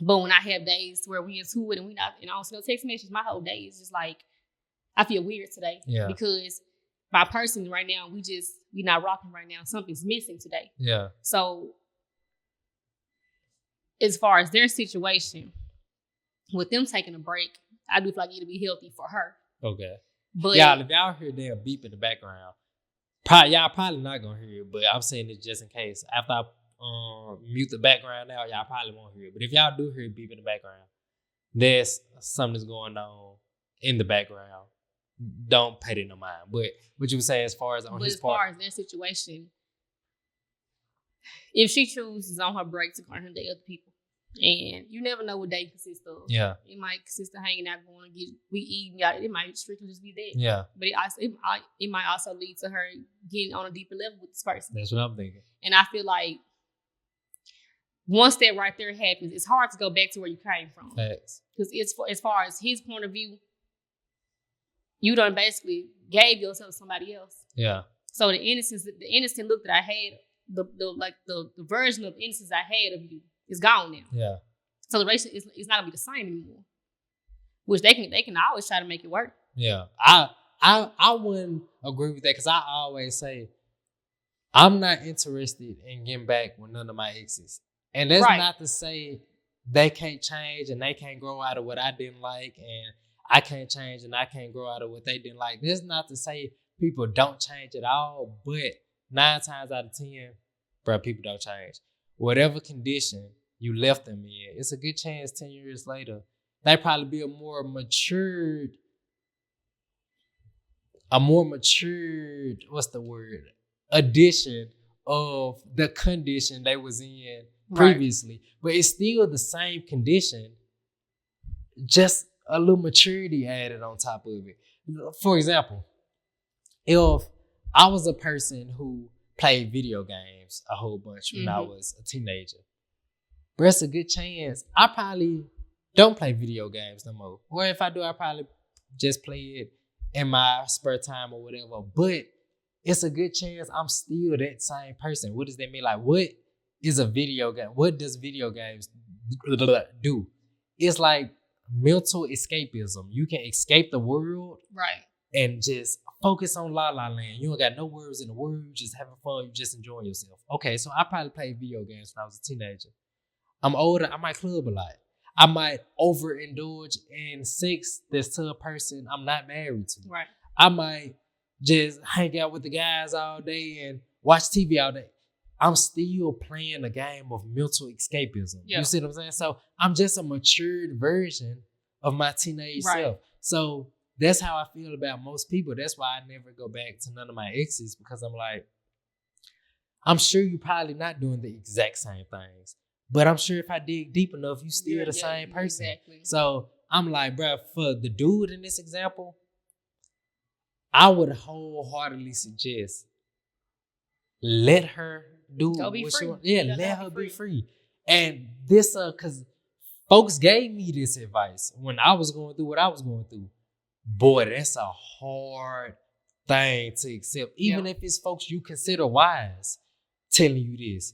Speaker 1: But when I have days where we into it and I don't see no text messages, my whole day is just like, I feel weird today.
Speaker 2: Yeah.
Speaker 1: Because my person right now, we not rocking right now. Something's missing today.
Speaker 2: Yeah.
Speaker 1: So as far as their situation, with them taking a break, I do feel like it'll be healthy for her.
Speaker 2: Okay.
Speaker 1: But
Speaker 2: y'all, if y'all hear damn beep in the background, y'all probably not gonna hear it. But I'm saying it just in case. After I mute the background out, y'all probably won't hear it. But if y'all do hear beep in the background, there's something that's going on in the background. Don't pay it no mind. But what you would say as far as on his part,
Speaker 1: as far as their situation, if she chooses on her break to go on her date other people, and you never know what day consists of.
Speaker 2: Yeah,
Speaker 1: it might consist of hanging out, going to we eating. It might strictly just be that.
Speaker 2: Yeah,
Speaker 1: but it might also lead to her getting on a deeper level with this person.
Speaker 2: That's what I'm thinking.
Speaker 1: And I feel like once that right there happens, it's hard to go back to where you came from. Facts. Because it's as far as his point of view, you done basically gave yourself to somebody else. Yeah. So the innocent look that I had, the version of innocence I had of you is gone now. Yeah. So the relationship is not gonna be the same anymore. Which they can always try to make it work. Yeah. I wouldn't agree with that because I always say I'm not interested in getting back with none of my exes. And that's not to say they can't change and they can't grow out of what I didn't like, and I can't change and I can't grow out of what they didn't like. This is not to say people don't change at all, but 9 times out of 10, bro, people don't change. Whatever condition you left them in, it's a good chance 10 years later, they probably be a more matured, what's the word? Addition of the condition they was in previously. But it's still the same condition, just a little maturity added on top of it. For example, if I was a person who played video games a whole bunch when I was a teenager, but it's a good chance I probably don't play video games no more. Or if I do, I probably just play it in my spare time or whatever. But it's a good chance I'm still that same person. What does that mean? Like, what is a video game? What does video games do? It's like mental escapism. You can escape the world, and just focus on La La Land. You don't got no worries in the world. You just having fun. You just enjoying yourself. Okay, so I probably played video games when I was a teenager. I'm older. I might club a lot. I might overindulge in sex that's to a person I'm not married to. Right. I might just hang out with the guys all day and watch TV all day. I'm still playing a game of mental escapism. Yeah. You see what I'm saying? So I'm just a matured version of my teenage self. So that's how I feel about most people. That's why I never go back to none of my exes, because I'm like, I'm sure you're probably not doing the exact same things, but I'm sure if I dig deep enough, you still the same person. Exactly. So I'm like, bro, for the dude in this example, I would wholeheartedly suggest let her do what she wants. Yeah, let her be free. And this, because folks gave me this advice when I was going through what I was going through. Boy, that's a hard thing to accept. Even if it's folks you consider wise telling you this,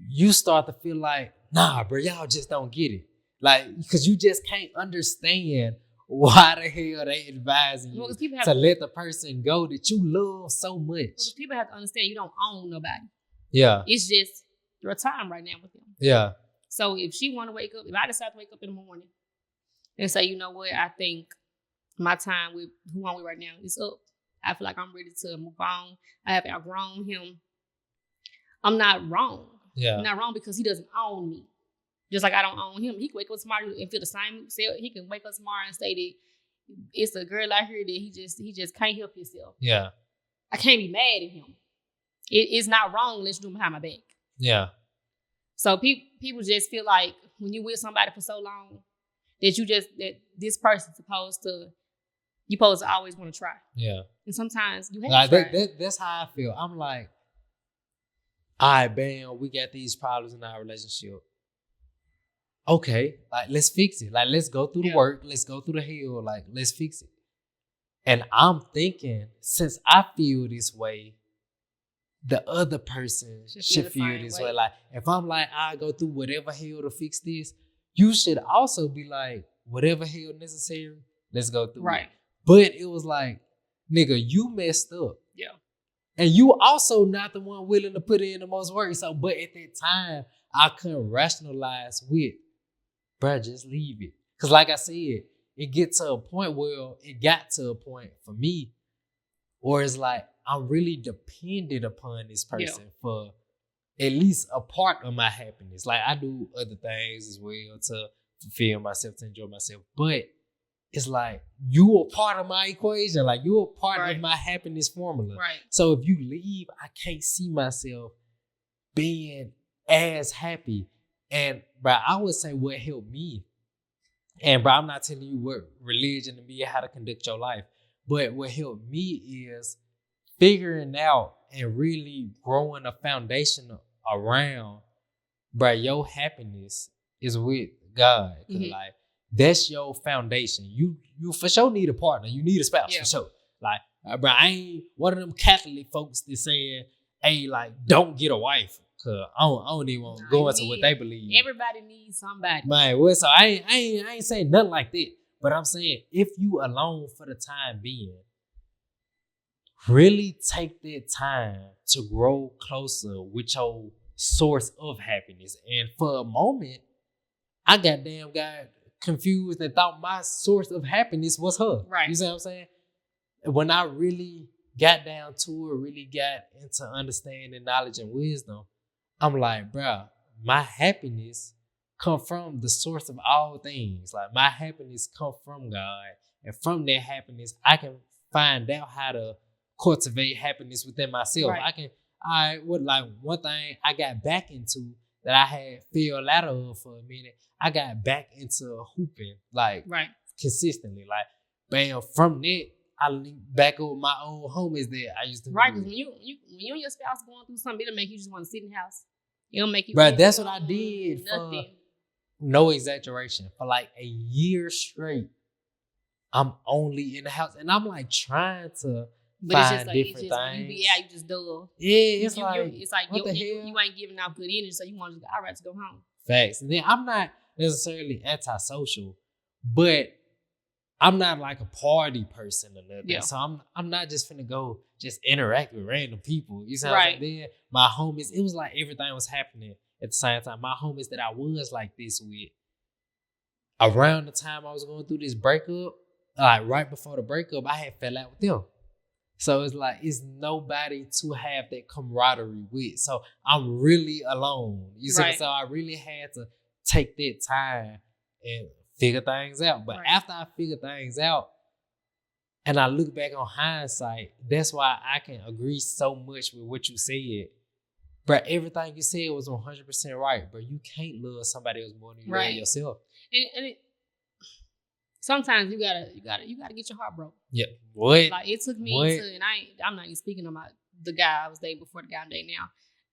Speaker 1: you start to feel like, nah, bro, y'all just don't get it. Like, because you just can't understand why the hell they advising you to let the person go that you love so much. Because people have to understand you don't own nobody. Yeah. It's just your time right now with them. Yeah. So if she want to wake up, if I decide to wake up in the morning and say, you know what, I think my time with who I'm with right now is up. I feel like I'm ready to move on. I have outgrown him. I'm not wrong. Yeah. I'm not wrong because he doesn't own me. Just like I don't own him. He can wake up tomorrow and feel the same. He can wake up tomorrow and say that it's a girl out here that he just can't help himself. Yeah. I can't be mad at him. It's not wrong unless you do behind my back. Yeah. So people just feel like when you're with somebody for so long that this person's supposed to always want to try. Yeah. And sometimes you have to try. That's how I feel. I'm like, all right, bam, we got these problems in our relationship. Okay, like, let's fix it. Like, let's go through the work. Let's go through the hell. Like, let's fix it. And I'm thinking, since I feel this way, the other person should feel this way. Like, if I'm like, I go through whatever hell to fix this, you should also be like, whatever hell necessary, let's go through it. But it was like, nigga, you messed up. Yeah. And you also not the one willing to put in the most work. So, but at that time, I couldn't rationalize with, bruh, just leave it. Because like I said,
Speaker 2: it got to a point for me where it's like I'm really dependent upon this person for at least a part of my happiness. Like I do other things as well to fulfill myself, to enjoy myself. But it's like you are part of my equation. Like you're a part of my happiness formula.
Speaker 1: Right.
Speaker 2: So if you leave, I can't see myself being as happy. And bro, I would say what helped me. And bro, I'm not telling you what religion to be, how to conduct your life. But what helped me is figuring out and really growing a foundation around, bro, your happiness is with God. Like that's your foundation. You for sure need a partner. You need a spouse for sure. Like, bro, I ain't one of them Catholic folks that saying, hey, like, don't get a wife. Cause I don't even want to go into what they believe.
Speaker 1: Everybody needs somebody.
Speaker 2: Man, well, so I ain't saying nothing like that. But I'm saying if you alone for the time being, really take that time to grow closer with your source of happiness. And for a moment, I got confused and thought my source of happiness was her.
Speaker 1: Right.
Speaker 2: You see what I'm saying? When I really got down to it, really got into understanding, knowledge, and wisdom, I'm like, bro, my happiness come from the source of all things. Like my happiness come from God. And from that happiness, I can find out how to cultivate happiness within myself.
Speaker 1: Right.
Speaker 2: One thing I got back into that I had fell out of for a minute, I got back into hooping, like consistently. Like, bam, from that, I linked back up with my old homies that I used to
Speaker 1: because when you and your spouse going through something, it'll make you just want to sit in the house. It'll make you
Speaker 2: bro, that's what I did
Speaker 1: nothing.
Speaker 2: For no exaggeration. For like a year straight, I'm only in the house. And I'm like trying to find different things.
Speaker 1: You just dull.
Speaker 2: Yeah, it's like what the hell?
Speaker 1: You ain't giving out good energy, so you want to all right to go home.
Speaker 2: Facts. And then I'm not necessarily antisocial, but I'm not like a party person or nothing.
Speaker 1: Yeah.
Speaker 2: So I'm not just finna go just interact with random people. You see what
Speaker 1: right.
Speaker 2: I'm saying? Then my homies, it was like everything was happening at the same time. My homies that I was like this with, around the time I was going through this breakup, like right before the breakup, I had fell out with them. So it's like, it's nobody to have that camaraderie with. So I'm really alone. You see? Right. So I really had to take that time and figure things out. But after I figure things out, and I look back on hindsight, that's why I can agree so much with what you said. But everything you said was 100% right. But you can't love somebody else more than you love yourself.
Speaker 1: And sometimes you gotta get your heart broke.
Speaker 2: Yeah. What?
Speaker 1: Like it took me to, and I'm not even speaking about the guy I was dating before the guy I'm dating now.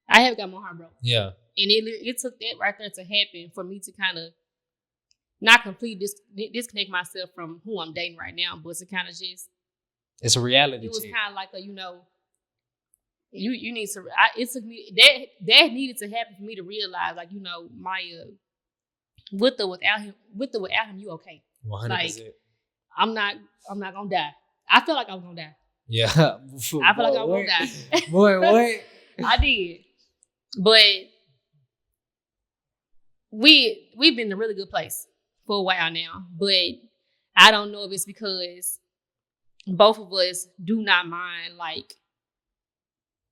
Speaker 1: I have got my heart broke. Yeah. And it took that right there to happen for me to kind of not completely disconnect myself from who I'm dating right now, but to kind of just.
Speaker 2: It's a reality.
Speaker 1: It was kind of like a, you need to. It took me that needed to happen for me to realize, like, Maya, with or without him, you okay?
Speaker 2: 100%.
Speaker 1: Like, I'm not gonna die. I felt like I was gonna die.
Speaker 2: Yeah.
Speaker 1: I felt like I was gonna die.
Speaker 2: Boy, what?
Speaker 1: I did, but we've been in a really good place for a while now. But I don't know if it's because both of us do not mind. Like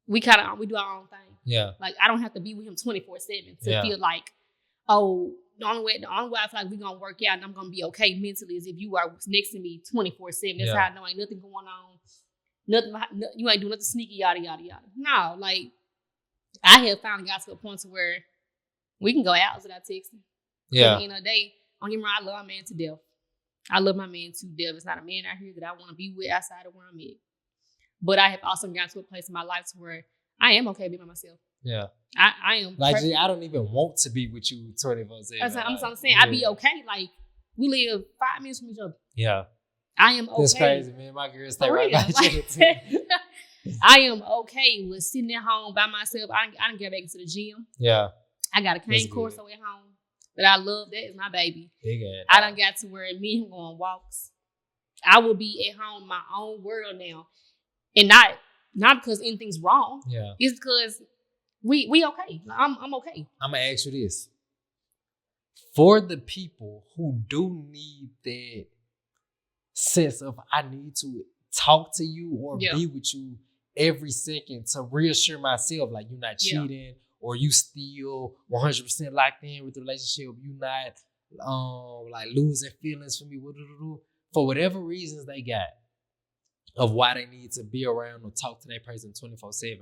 Speaker 1: we do our own thing. Yeah. Like I don't have to be with him 24/7 to feel like, oh. The only way I feel like we're going to work out and I'm going to be okay mentally is if you are next to me 24/7. That's how I know ain't nothing going on. You ain't doing nothing sneaky, yada, yada, yada. No, like, I have finally got to a point to where we can go out without texting. Yeah. At the end of the day, don't get me wrong, I love my man to death. I love my man to death. It's not a man out here that I want to be with outside of where I'm at. But I have also gotten to a place in my life to where I am okay being by myself. Yeah. I am.
Speaker 2: Like, I don't even want to be with you 24/7.
Speaker 1: I'm saying I'd be okay. Like, we live 5 minutes from each other. Yeah. I am okay.
Speaker 2: That's crazy, man. My girls stay right by each other.
Speaker 1: I am okay with sitting at home by myself. I didn't get back into the gym. Yeah. I got a cane corso at home that I love. That is my baby. Big ass. I done got to where me and him go on walks. I will be at home in my own world now. And not because anything's wrong. Yeah. It's because we okay. I'm okay.
Speaker 2: I'm gonna ask you this: for the people who do need that sense of I need to talk to you or be with you every second to reassure myself like you're not cheating or you still 100% locked in with the relationship. You not like losing feelings for me. For whatever reasons they got of why they need to be around or talk to that person 24/7.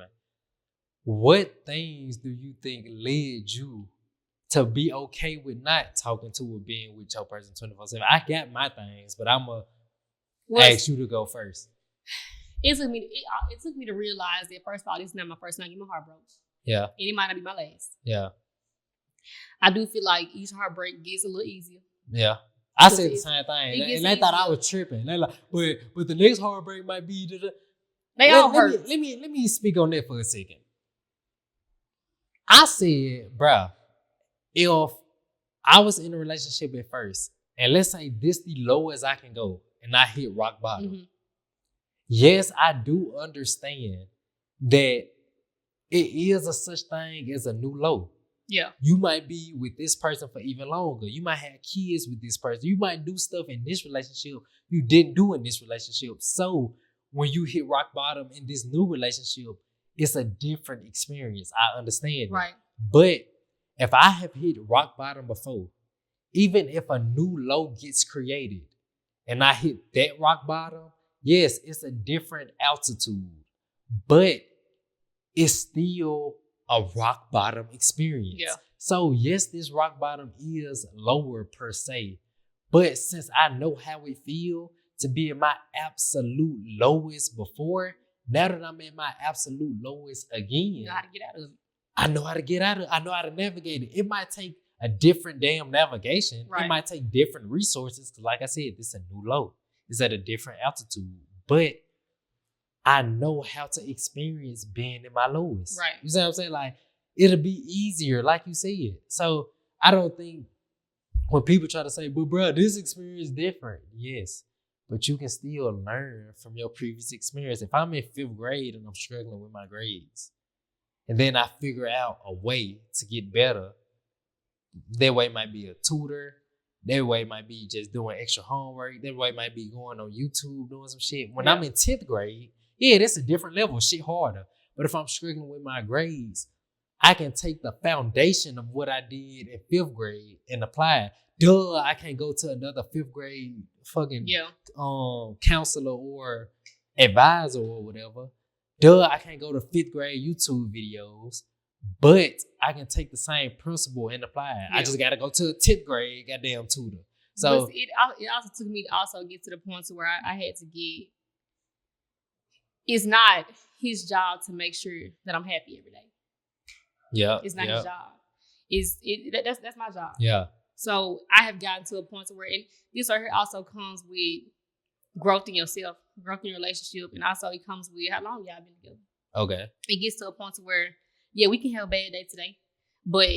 Speaker 2: What things do you think led you to be okay with not talking to or being with your person 24/7? I got my things, but I'm going to ask you to go first.
Speaker 1: It took me to realize that, first of all, this is not my first time getting my heart broke.
Speaker 2: Yeah.
Speaker 1: And it might not be my last.
Speaker 2: Yeah.
Speaker 1: I do feel like each heartbreak gets a little easier.
Speaker 2: Yeah. I said the same thing. And they thought I was tripping. They like, but the next heartbreak might be...
Speaker 1: They all hurt.
Speaker 2: Let me speak on that for a second. I said, bruh, if I was in a relationship at first, and let's say this the lowest I can go, and I hit rock bottom, yes, I do understand that it is a such thing as a new low.
Speaker 1: Yeah.
Speaker 2: You might be with this person for even longer. You might have kids with this person. You might do stuff in this relationship you didn't do in this relationship. So when you hit rock bottom in this new relationship, it's a different experience. I understand.
Speaker 1: Right.
Speaker 2: But if I have hit rock bottom before, even if a new low gets created and I hit that rock bottom, yes, it's a different altitude, but it's still a rock bottom experience.
Speaker 1: Yeah.
Speaker 2: So yes, this rock bottom is lower per se, but since I know how it feels to be in my absolute lowest before, now that I'm in my absolute lowest again,
Speaker 1: you know how to get out of it.
Speaker 2: I know how to get out of it. I know how to navigate it. It might take a different damn navigation.
Speaker 1: Right.
Speaker 2: It might take different resources because, like I said, this is a new low. It's at a different altitude. But I know how to experience being in my lowest.
Speaker 1: Right.
Speaker 2: You see what I'm saying? Like, it'll be easier, like you said. So I don't think when people try to say, but bro, this experience is different. Yes. But you can still learn from your previous experience. If I'm in 5th grade and I'm struggling with my grades, and then I figure out a way to get better, that way might be a tutor. That way might be just doing extra homework. That way might be going on YouTube, doing some shit. When I'm in 10th grade, yeah, that's a different level, shit harder. But if I'm struggling with my grades, I can take the foundation of what I did in 5th grade and apply it. Duh, I can't go to another 5th grade fucking counselor or advisor or whatever. Duh, I can't go to 5th grade YouTube videos, but I can take the same principle and apply it. Yeah. I just got to go to a 10th grade goddamn tutor. So
Speaker 1: it also took me to also get to the point to where I had to get, it's not his job to make sure that I'm happy every day.
Speaker 2: Yeah.
Speaker 1: It's not his job. That's my job.
Speaker 2: Yeah.
Speaker 1: So I have gotten to a point where, and this right here also comes with growth in yourself, growth in your relationship, and also it comes with how long y'all been together.
Speaker 2: Okay.
Speaker 1: It gets to a point where, yeah, we can have a bad day today, but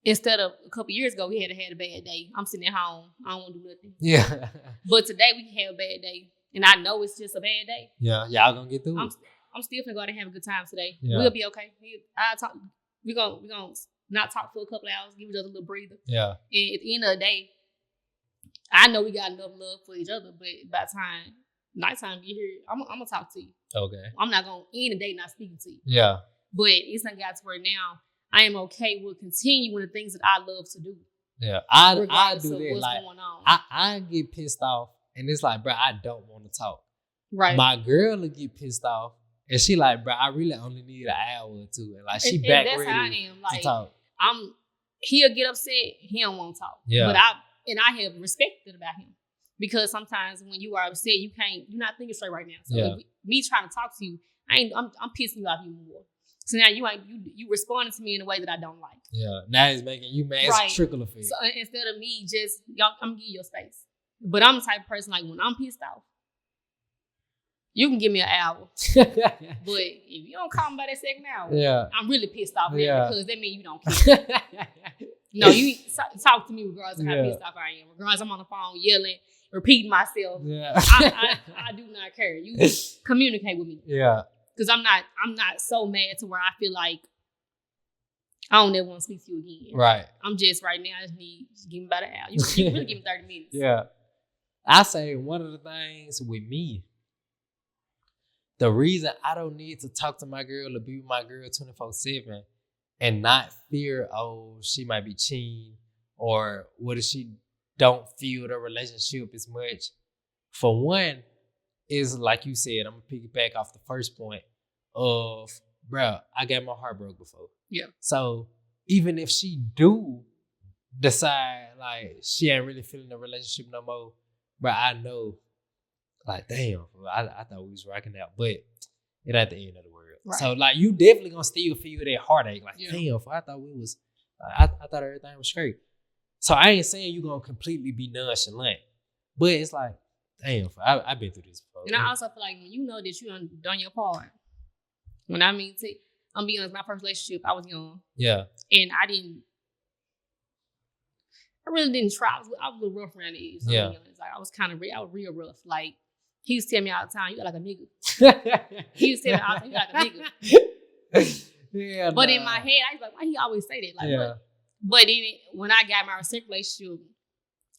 Speaker 1: instead of a couple years ago, we had a bad day. I'm sitting at home. I don't want to do nothing.
Speaker 2: Yeah.
Speaker 1: But today we can have a bad day, and I know it's just a bad day.
Speaker 2: Yeah, y'all gonna get through it.
Speaker 1: I'm still gonna go out and have a good time today.
Speaker 2: Yeah.
Speaker 1: We'll be okay. We're gonna not talk for a couple of hours, give each other a little breather.
Speaker 2: Yeah.
Speaker 1: And at the end of the day, I know we got enough love for each other, but by the time nighttime get here, I'm gonna talk to you.
Speaker 2: Okay.
Speaker 1: I'm not gonna end the day not speaking to you.
Speaker 2: Yeah.
Speaker 1: But it's not got to where now I am okay with continuing the things that I love to do.
Speaker 2: Yeah. I do that.
Speaker 1: What's
Speaker 2: like
Speaker 1: going on.
Speaker 2: I get pissed off and it's like, bro, I don't want to talk.
Speaker 1: Right.
Speaker 2: My girl will get pissed off and she like, bro, I really only need an hour or two. And like she back
Speaker 1: that's
Speaker 2: ready
Speaker 1: how I am. Like,
Speaker 2: to talk.
Speaker 1: He'll get upset, he don't want to talk.
Speaker 2: Yeah.
Speaker 1: But I have respected about him. Because sometimes when you are upset, you're not thinking straight right now. So me trying to talk to you, I'm pissing you off even more. So now you responding to me in a way that I don't like.
Speaker 2: Yeah, now it's making you mad.
Speaker 1: Right.
Speaker 2: It's a trickle effect.
Speaker 1: So instead of me just, I'm giving you your space. But I'm the type of person, like, when I'm pissed off, you can give me an hour. But if you don't call me by that second hour, I'm really pissed off now because that means you don't care. No, you talk to me regardless of how pissed off I am. Regardless, I'm on the phone yelling, repeating myself.
Speaker 2: Yeah.
Speaker 1: I do not care. You communicate with me.
Speaker 2: Yeah.
Speaker 1: Because I'm not so mad to where I feel like I don't ever want to speak to you again.
Speaker 2: Right.
Speaker 1: I'm just right now, I just need to give me about an hour. You really give me 30 minutes.
Speaker 2: Yeah. I say one of the things with me, the reason I don't need to talk to my girl or be with my girl 24/7 and not fear, oh, she might be cheating, or what if she don't feel the relationship as much. For one, is like you said, I'm gonna piggyback off the first point of, bro, I got my heart broke before.
Speaker 1: Yeah.
Speaker 2: So even if she do decide like she ain't really feeling the relationship no more, but I know, like, damn, I thought we was rocking out, but it ain't the end of the world. Right. So like, you definitely gonna still feel that heartache. Like, damn, I thought we was, I thought everything was straight. So I ain't saying you gonna completely be nonchalant, but it's like, damn, I've been through this before.
Speaker 1: And I also feel like when you know that you done your part. When I mean, I'm being honest, my first relationship, I was young.
Speaker 2: Yeah.
Speaker 1: And I really didn't try. I was a little rough around the edges.
Speaker 2: Yeah.
Speaker 1: Like, I was real rough. Like, he used to tell me all the time, you got like a nigga. He used to tell me all the time, you got like a nigga. Yeah. But in my head, I was like, why he always say that? Like, what? But then when I got my second relationship,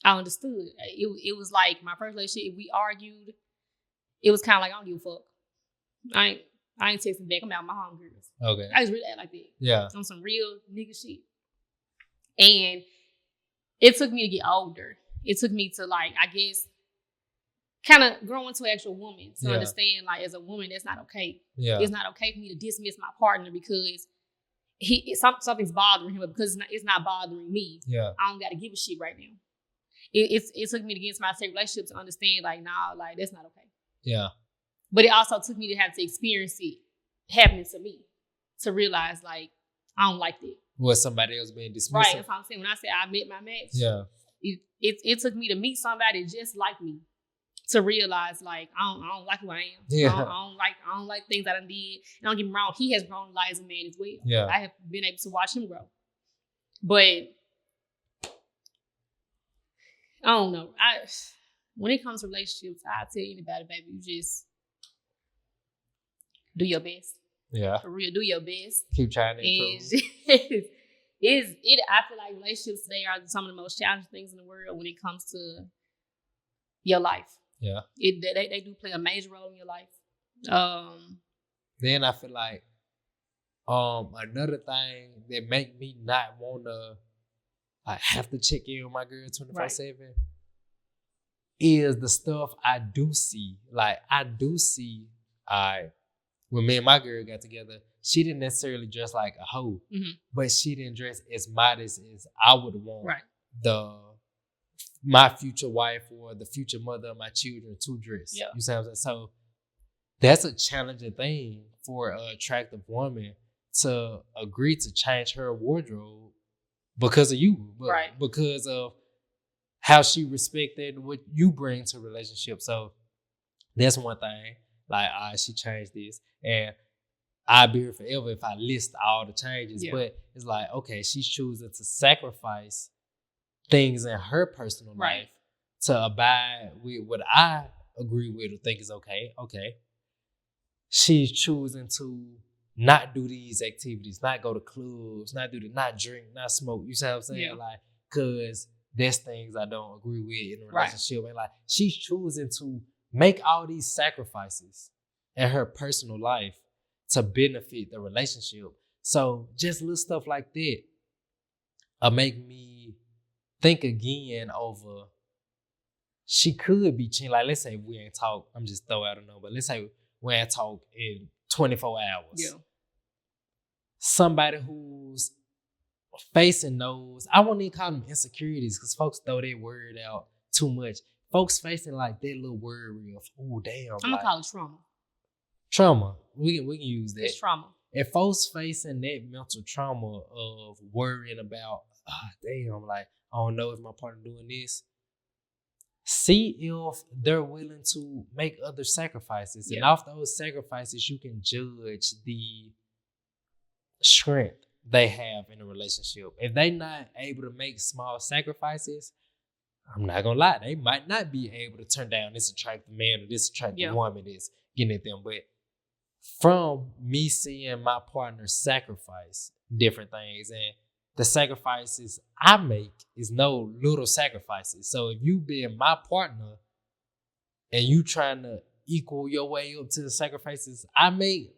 Speaker 1: I understood. It was like my first relationship, we argued. It was kind of like, I don't give a fuck. I ain't texting back. I'm out with my homegirls.
Speaker 2: Okay.
Speaker 1: I just really act like that.
Speaker 2: Yeah.
Speaker 1: On some real nigga shit. And it took me to get older. It took me to, like, I guess, kind of grow into an actual woman to understand, like, as a woman, that's not okay.
Speaker 2: Yeah.
Speaker 1: It's not okay for me to dismiss my partner because something's bothering him, but because it's not bothering me.
Speaker 2: Yeah.
Speaker 1: I don't got to give a shit right now. It took me to get into my second relationship to understand, like, nah, like, that's not okay.
Speaker 2: Yeah.
Speaker 1: But it also took me to have to experience it happening to me to realize, like, I don't like that.
Speaker 2: Was somebody else being dismissed?
Speaker 1: Right, that's what I'm saying. When I say I met my match,
Speaker 2: yeah,
Speaker 1: it took me to meet somebody just like me to realize, like, I don't like who I am.
Speaker 2: Yeah.
Speaker 1: I don't like things I done did. And don't get me wrong, he has grown a lot as a man as well.
Speaker 2: Yeah.
Speaker 1: I have been able to watch him grow. But I don't know. When it comes to relationships, I tell anybody, baby, you just do your best.
Speaker 2: Yeah.
Speaker 1: For real, do your best.
Speaker 2: Keep trying to improve.
Speaker 1: I feel like relationships today are some of the most challenging things in the world when it comes to your life.
Speaker 2: Yeah.
Speaker 1: They do play a major role in your life.
Speaker 2: Then I feel like another thing that make me not want to have to check in with my girl 24/7 is the stuff I do see. Like, I do see, when me and my girl got together, she didn't necessarily dress like a hoe, but she didn't dress as modest as I would want my future wife or the future mother of my children to dress. Yeah. You see what I'm saying? So that's a challenging thing for an attractive woman to agree to change her wardrobe because of you, because of how she respected what you bring to a relationship. So that's one thing. Like, she changed this, and I'll be here forever if I list all the changes. Yeah. But it's like, okay, she's choosing to sacrifice things in her personal life to abide with what I agree with or think is okay. Okay. She's choosing to not do these activities, not go to clubs, not drink, not smoke. You see what I'm saying? Yeah. Like, cause there's things I don't agree with in a relationship. And like, she's choosing to make all these sacrifices in her personal life to benefit the relationship. So just little stuff like that make me think again over, she could be cheating. Like, let's say we ain't talk, I'm just throwing out a number. Let's say we ain't talk in 24 hours. Yeah. Somebody who's facing those, I won't even call them insecurities because folks throw that word out too much. Folks facing like that little worry of, oh, damn.
Speaker 1: I'm going to call it trauma.
Speaker 2: Trauma. We can use that.
Speaker 1: It's trauma.
Speaker 2: If folks facing that mental trauma of worrying about, damn, like, I don't know if my partner doing this, see if they're willing to make other sacrifices. Yeah. And off those sacrifices, you can judge the strength they have in a relationship. If they're not able to make small sacrifices, I'm not gonna lie, they might not be able to turn down this attractive man or this attractive woman that's getting at them. But from me seeing my partner sacrifice different things, and the sacrifices I make is no little sacrifices. So if you being my partner, and you trying to equal your way up to the sacrifices I made,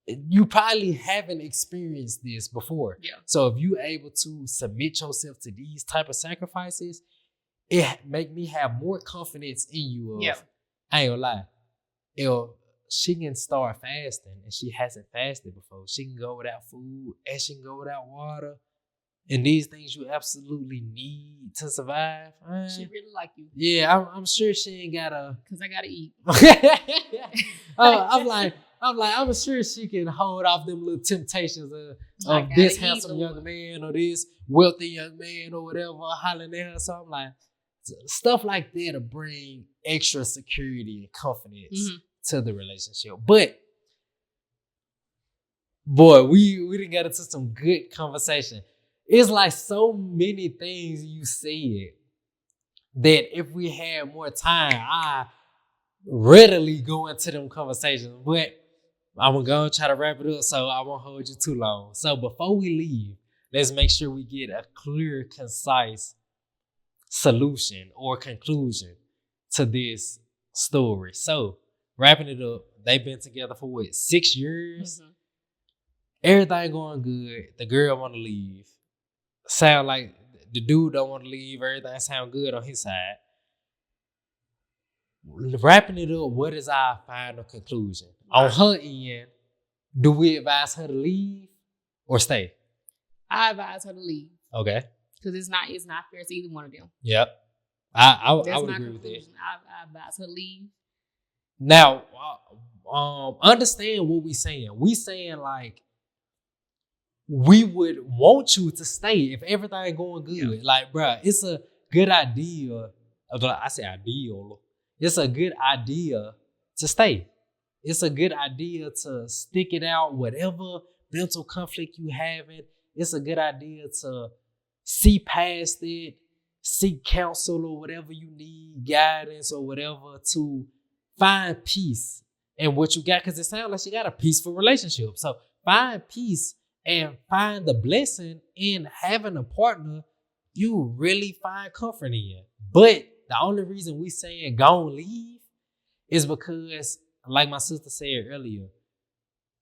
Speaker 2: you probably haven't experienced this before.
Speaker 1: Yeah.
Speaker 2: So if you able to submit yourself to these type of sacrifices, it make me have more confidence in you. I ain't gonna lie. If she can start fasting and she hasn't fasted before, she can go without food and she can go without water. And these things you absolutely need to survive.
Speaker 1: She really like you.
Speaker 2: Yeah, I'm sure she ain't gotta.
Speaker 1: Cause I gotta eat.
Speaker 2: I'm sure she can hold off them little temptations of this handsome young man or this wealthy young man or whatever hollering at her. So I'm like, stuff like that to bring extra security and confidence to the relationship. But boy, we done got into some good conversation. It's like so many things you said that if we had more time, I readily go into them conversations. But I'm going to try to wrap it up so I won't hold you too long. So before we leave, let's make sure we get a clear, concise solution or conclusion to this story. So wrapping it up, they've been together for what, 6 years? Everything going good. The girl want to leave. Sound like the dude don't want to leave. Everything sound good on his side. Wrapping it up, what is our final conclusion? On her end, do we advise her to leave or stay?
Speaker 1: I advise her to leave.
Speaker 2: Okay.
Speaker 1: Because it's not fair to either one of them.
Speaker 2: Yep. I would agree with that.
Speaker 1: I advise her to leave.
Speaker 2: Now, understand what we saying. We saying like, we would want you to stay if everything going good. Yeah. Like, bruh, it's a good idea. I say ideal. It's a good idea to stay. It's a good idea to stick it out, whatever mental conflict you having. It's a good idea to see past it, seek counsel or whatever you need, guidance or whatever to find peace in what you got. Because it sounds like she got a peaceful relationship. So find peace and find the blessing in having a partner you really find comfort in. But the only reason we saying go and leave is because, like my sister said earlier,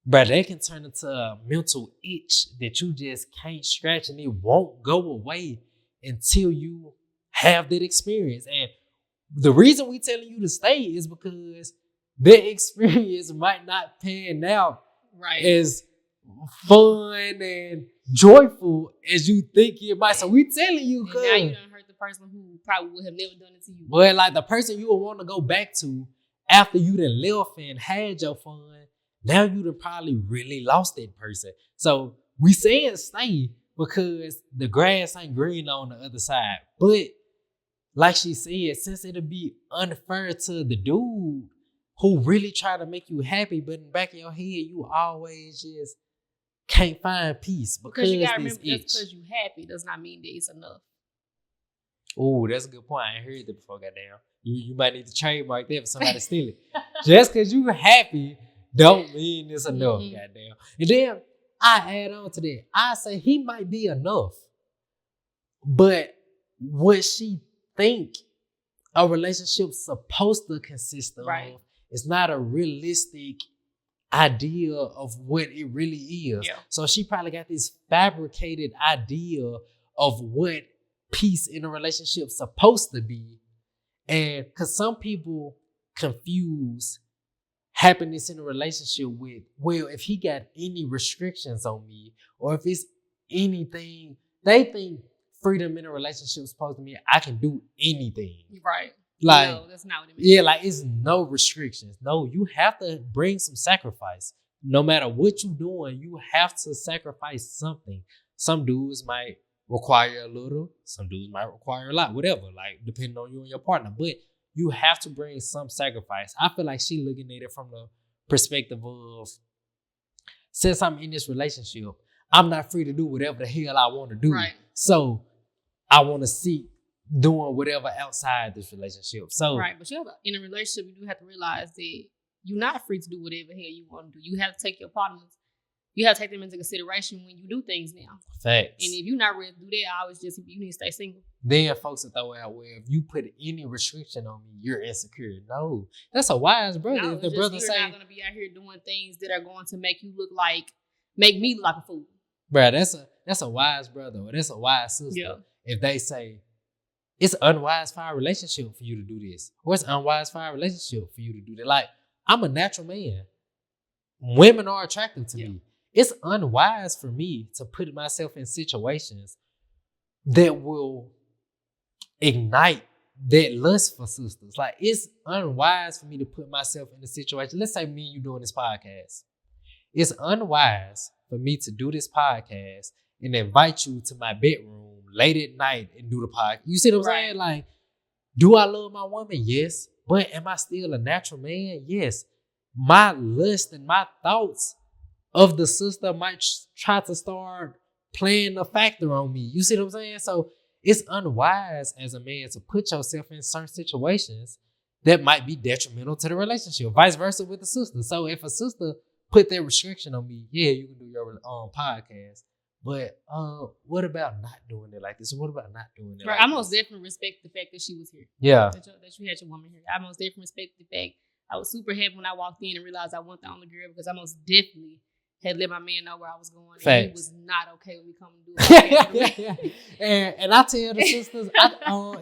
Speaker 2: bro, they can turn into a mental itch that you just can't scratch and it won't go away until you have that experience. And the reason we telling you to stay is because that experience might not pan out as fun and joyful as you think it might. So we telling you,
Speaker 1: and now you done hurt the person who probably would have never done it to you.
Speaker 2: But like the person you would want to go back to after you done left and had your fun, now you done probably really lost that person. So we saying stay because the grass ain't green on the other side. But like she said, since it'll be unfair to the dude who really try to make you happy, but in the back of your head, you always just can't find peace because
Speaker 1: you gotta remember, just because you happy does not mean that it's enough.
Speaker 2: Oh, that's a good point. I ain't heard that before, goddamn. You might need to trademark that for somebody to steal it. Just because you happy don't mean it's enough, goddamn. And then I add on to that. I say he might be enough, but what she think a relationship's supposed to consist of is not a realistic idea of what it really is. Yeah. So she probably got this fabricated idea of what peace in a relationship's supposed to be. And because some people confuse happiness in a relationship with, well, if he got any restrictions on me or if it's anything, they think freedom in a relationship is supposed to mean I can do anything.
Speaker 1: Right.
Speaker 2: Like,
Speaker 1: no, that's not what it means.
Speaker 2: Yeah, like it's no restrictions. No, you have to bring some sacrifice. No matter what you're doing, you have to sacrifice something. Some dudes might require a little, some dudes might require a lot, whatever, like depending on you and your partner. But you have to bring some sacrifice. I feel like she looking at it from the perspective of, since I'm in this relationship, I'm not free to do whatever the hell I want to do.
Speaker 1: Right.
Speaker 2: So I want to seek doing whatever outside this relationship. So
Speaker 1: right, but in a relationship, you do have to realize that you're not free to do whatever hell you want to do. You have to take your partner's you have to take them into consideration when you do things now.
Speaker 2: Facts.
Speaker 1: And if you're not ready to do that, I always just you need to stay single.
Speaker 2: Then folks will throw out, well, if you put any restriction on me, you're insecure. No, that's a wise brother.
Speaker 1: No,
Speaker 2: if the brother say,
Speaker 1: you're not gonna be out here doing things that are going to make me look like a fool.
Speaker 2: Bro, that's a wise brother or that's a wise sister.
Speaker 1: Yeah.
Speaker 2: If they say it's unwise for our relationship for you to do this, or it's unwise for our relationship for you to do that. Like, I'm a natural man. Women are attractive to me. It's unwise for me to put myself in situations that will ignite that lust for sisters. Like, it's unwise for me to put myself in a situation. Let's say me and you doing this podcast. It's unwise for me to do this podcast and invite you to my bedroom late at night and do the podcast. You see what I'm saying? Like, do I love my woman? Yes. But am I still a natural man? Yes. My lust and my thoughts of the sister might try to start playing a factor on me. You see what I'm saying? So it's unwise as a man to put yourself in certain situations that might be detrimental to the relationship. Vice versa with the sister. So if a sister put that restriction on me, yeah, you can do your podcast. But what about not doing it like this? What about not doing it?
Speaker 1: Right,
Speaker 2: like
Speaker 1: I most definitely respect the fact that she was here.
Speaker 2: Yeah,
Speaker 1: that you had your woman here. I most definitely respect the fact. I was super happy when I walked in and realized I wasn't the only girl because I most definitely had let my man know where I was going.
Speaker 2: Facts.
Speaker 1: And he was not okay with me coming to do it.
Speaker 2: and I tell the sisters,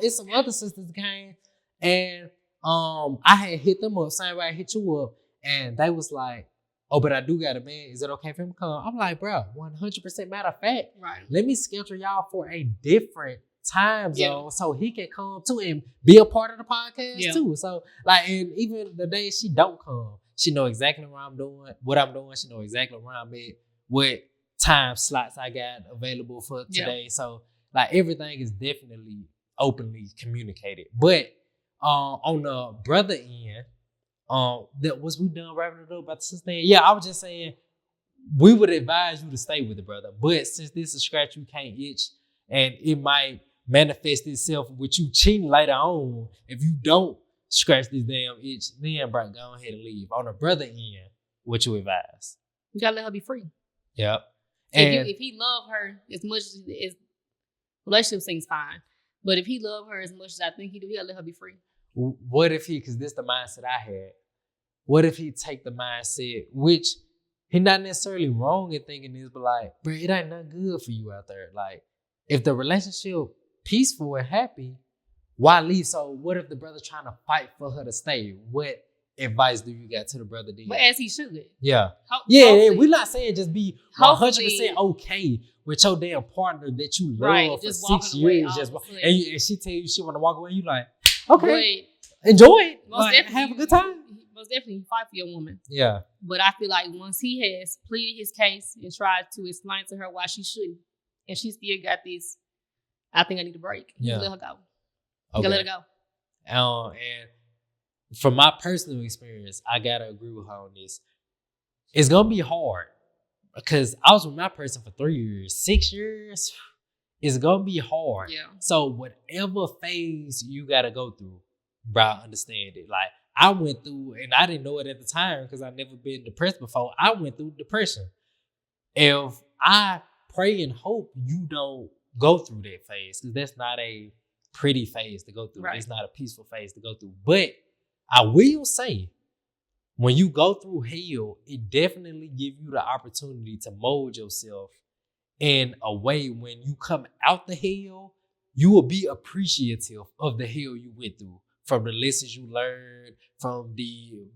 Speaker 2: it's some other sisters that came, and I had hit them up, same way I hit you up, and they was like, oh, but I do got a man. Is it okay for him to come? I'm like, bro, 100% matter of fact.
Speaker 1: Right.
Speaker 2: Let me schedule y'all for a different time zone so he can come too and be a part of the podcast too. So, like, and even the day she don't come, she know exactly what I'm doing. She know exactly where I'm at, what time slots I got available for today. So, like, everything is definitely openly communicated. But on the brother end, that was we done wrapping it up about the sister? Yeah, I was just saying we would advise you to stay with the brother, but since this is scratch you can't itch, and it might manifest itself with you cheating later on if you don't scratch this damn itch, then bro, go ahead and leave. On the brother end, what you advise?
Speaker 1: You gotta let her be free.
Speaker 2: Yep. And
Speaker 1: if he love her as much as relationship seems fine, but if he love her as much as I think he do, he gotta let her be free.
Speaker 2: What if because this the mindset I had, what if he take the mindset, which he not necessarily wrong in thinking this, but like, bro, it ain't nothing good for you out there. Like, if the relationship peaceful and happy, why leave? So what if the brother trying to fight for her to stay? What advice do you got to the brother then?
Speaker 1: But as he should.
Speaker 2: Yeah. We're not saying just be 100% okay with your damn partner that you love for 6 years. And she tell you she want to walk away, you like, okay, enjoy it. Like, have a good time.
Speaker 1: Most definitely fight for your woman.
Speaker 2: Yeah.
Speaker 1: But I feel like once he has pleaded his case and tried to explain to her why she shouldn't, and she still got this, I think I need a break.
Speaker 2: Yeah.
Speaker 1: Let her go.
Speaker 2: Okay.
Speaker 1: Let her go.
Speaker 2: And from my personal experience, I gotta agree with her on this. It's gonna be hard because I was with my person for 3 years, 6 years. It's gonna be hard.
Speaker 1: Yeah.
Speaker 2: So whatever phase you gotta go through, bro, understand it. Like, I went through, and I didn't know it at the time because I've never been depressed before. I went through depression. If I pray and hope you don't go through that phase, because that's not a pretty phase to go through. Right. It's not a peaceful phase to go through. But I will say, when you go through hell, it definitely gives you the opportunity to mold yourself in a way when you come out the hell, you will be appreciative of the hell you went through. From the lessons you learned, from the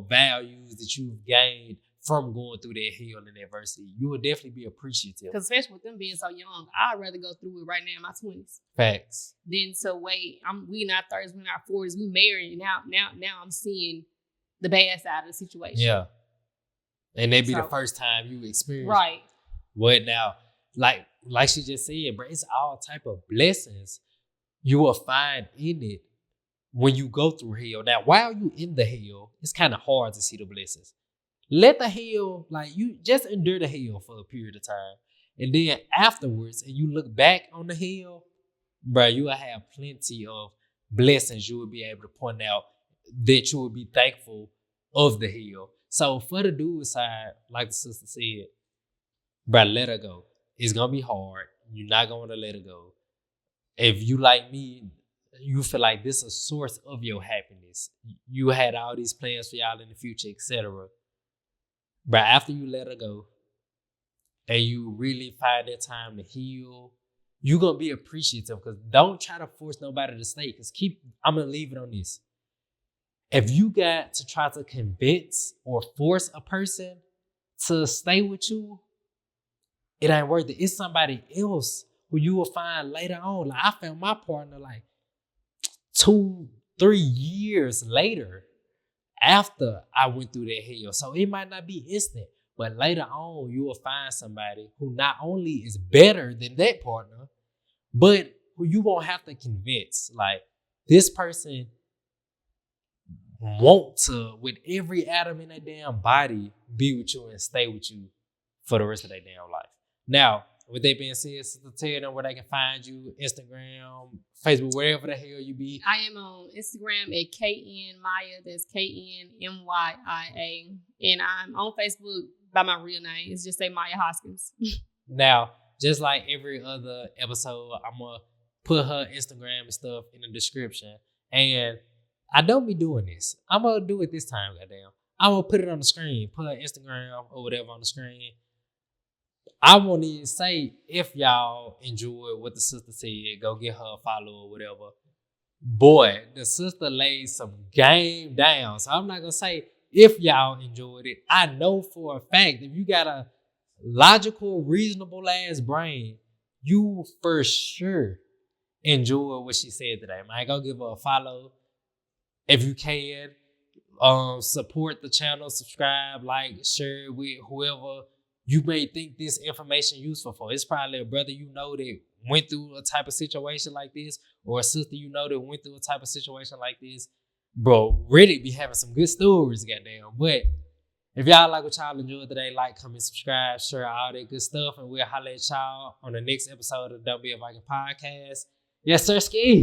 Speaker 2: values that you've gained from going through that hell and adversity, you will definitely be appreciative.
Speaker 1: Because especially with them being so young, I'd rather go through it right now in my 20s.
Speaker 2: Facts.
Speaker 1: Then so wait, we in our 30s, we in our 40s, we married, and now I'm seeing the bad side of the situation.
Speaker 2: Yeah. And that'd be the first time you experience what now, like she just said, bro, it's all type of blessings you will find in it when you go through hell. Now, while you in the hell, it's kind of hard to see the blessings. Let the hell, like, you just endure the hell for a period of time. And then afterwards, and you look back on the hell, bro, you will have plenty of blessings you will be able to point out that you will be thankful of the hell. So for the dude side, like the sister said, Bro, let her go. It's gonna be hard. You're not gonna want to let her go. If you like me, you feel like this is a source of your happiness. You had all these plans for y'all in the future, etc. But after you let her go and you really find that time to heal, you're gonna be appreciative, because don't try to force nobody to stay. Because I'm gonna leave it on this. If you got to try to convince or force a person to stay with you, it ain't worth it. It's somebody else who you will find later on. Like, I found my partner like 2-3 years later after I went through that hell. So it might not be instant, but later on you will find somebody who not only is better than that partner, but who you won't have to convince. Like, this person want to, with every atom in their damn body, be with you and stay with you for the rest of their damn life. Now, with that being said, so to tell them where they can find you, Instagram, Facebook, wherever the hell you be.
Speaker 1: I am on Instagram at KN Maya. That's KNMYIA. And I'm on Facebook by my real name. It's just say Maya Hoskins.
Speaker 2: Now, just like every other episode, I'm going to put her Instagram and stuff in the description. And I don't be doing this. I'm going to do it this time, goddamn. I'm going to put it on the screen, put her Instagram or whatever on the screen. I won't even say, if y'all enjoyed what the sister said, go get her a follow or whatever. Boy, the sister laid some game down. So I'm not going to say if y'all enjoyed it. I know for a fact, if you got a logical, reasonable ass brain, you for sure enjoy what she said today. Man, go give her a follow. If you can, support the channel, subscribe, like, share it with whoever you may think this information useful for. It's probably a brother you know that went through a type of situation like this, or a sister you know that went through a type of situation like this. Bro, really be having some good stories, goddamn. But if y'all like what y'all enjoyed today, like, comment, subscribe, share all that good stuff, and we'll holler at y'all on the next episode of the Don't Be a Viking podcast. Yes, sir, Ski.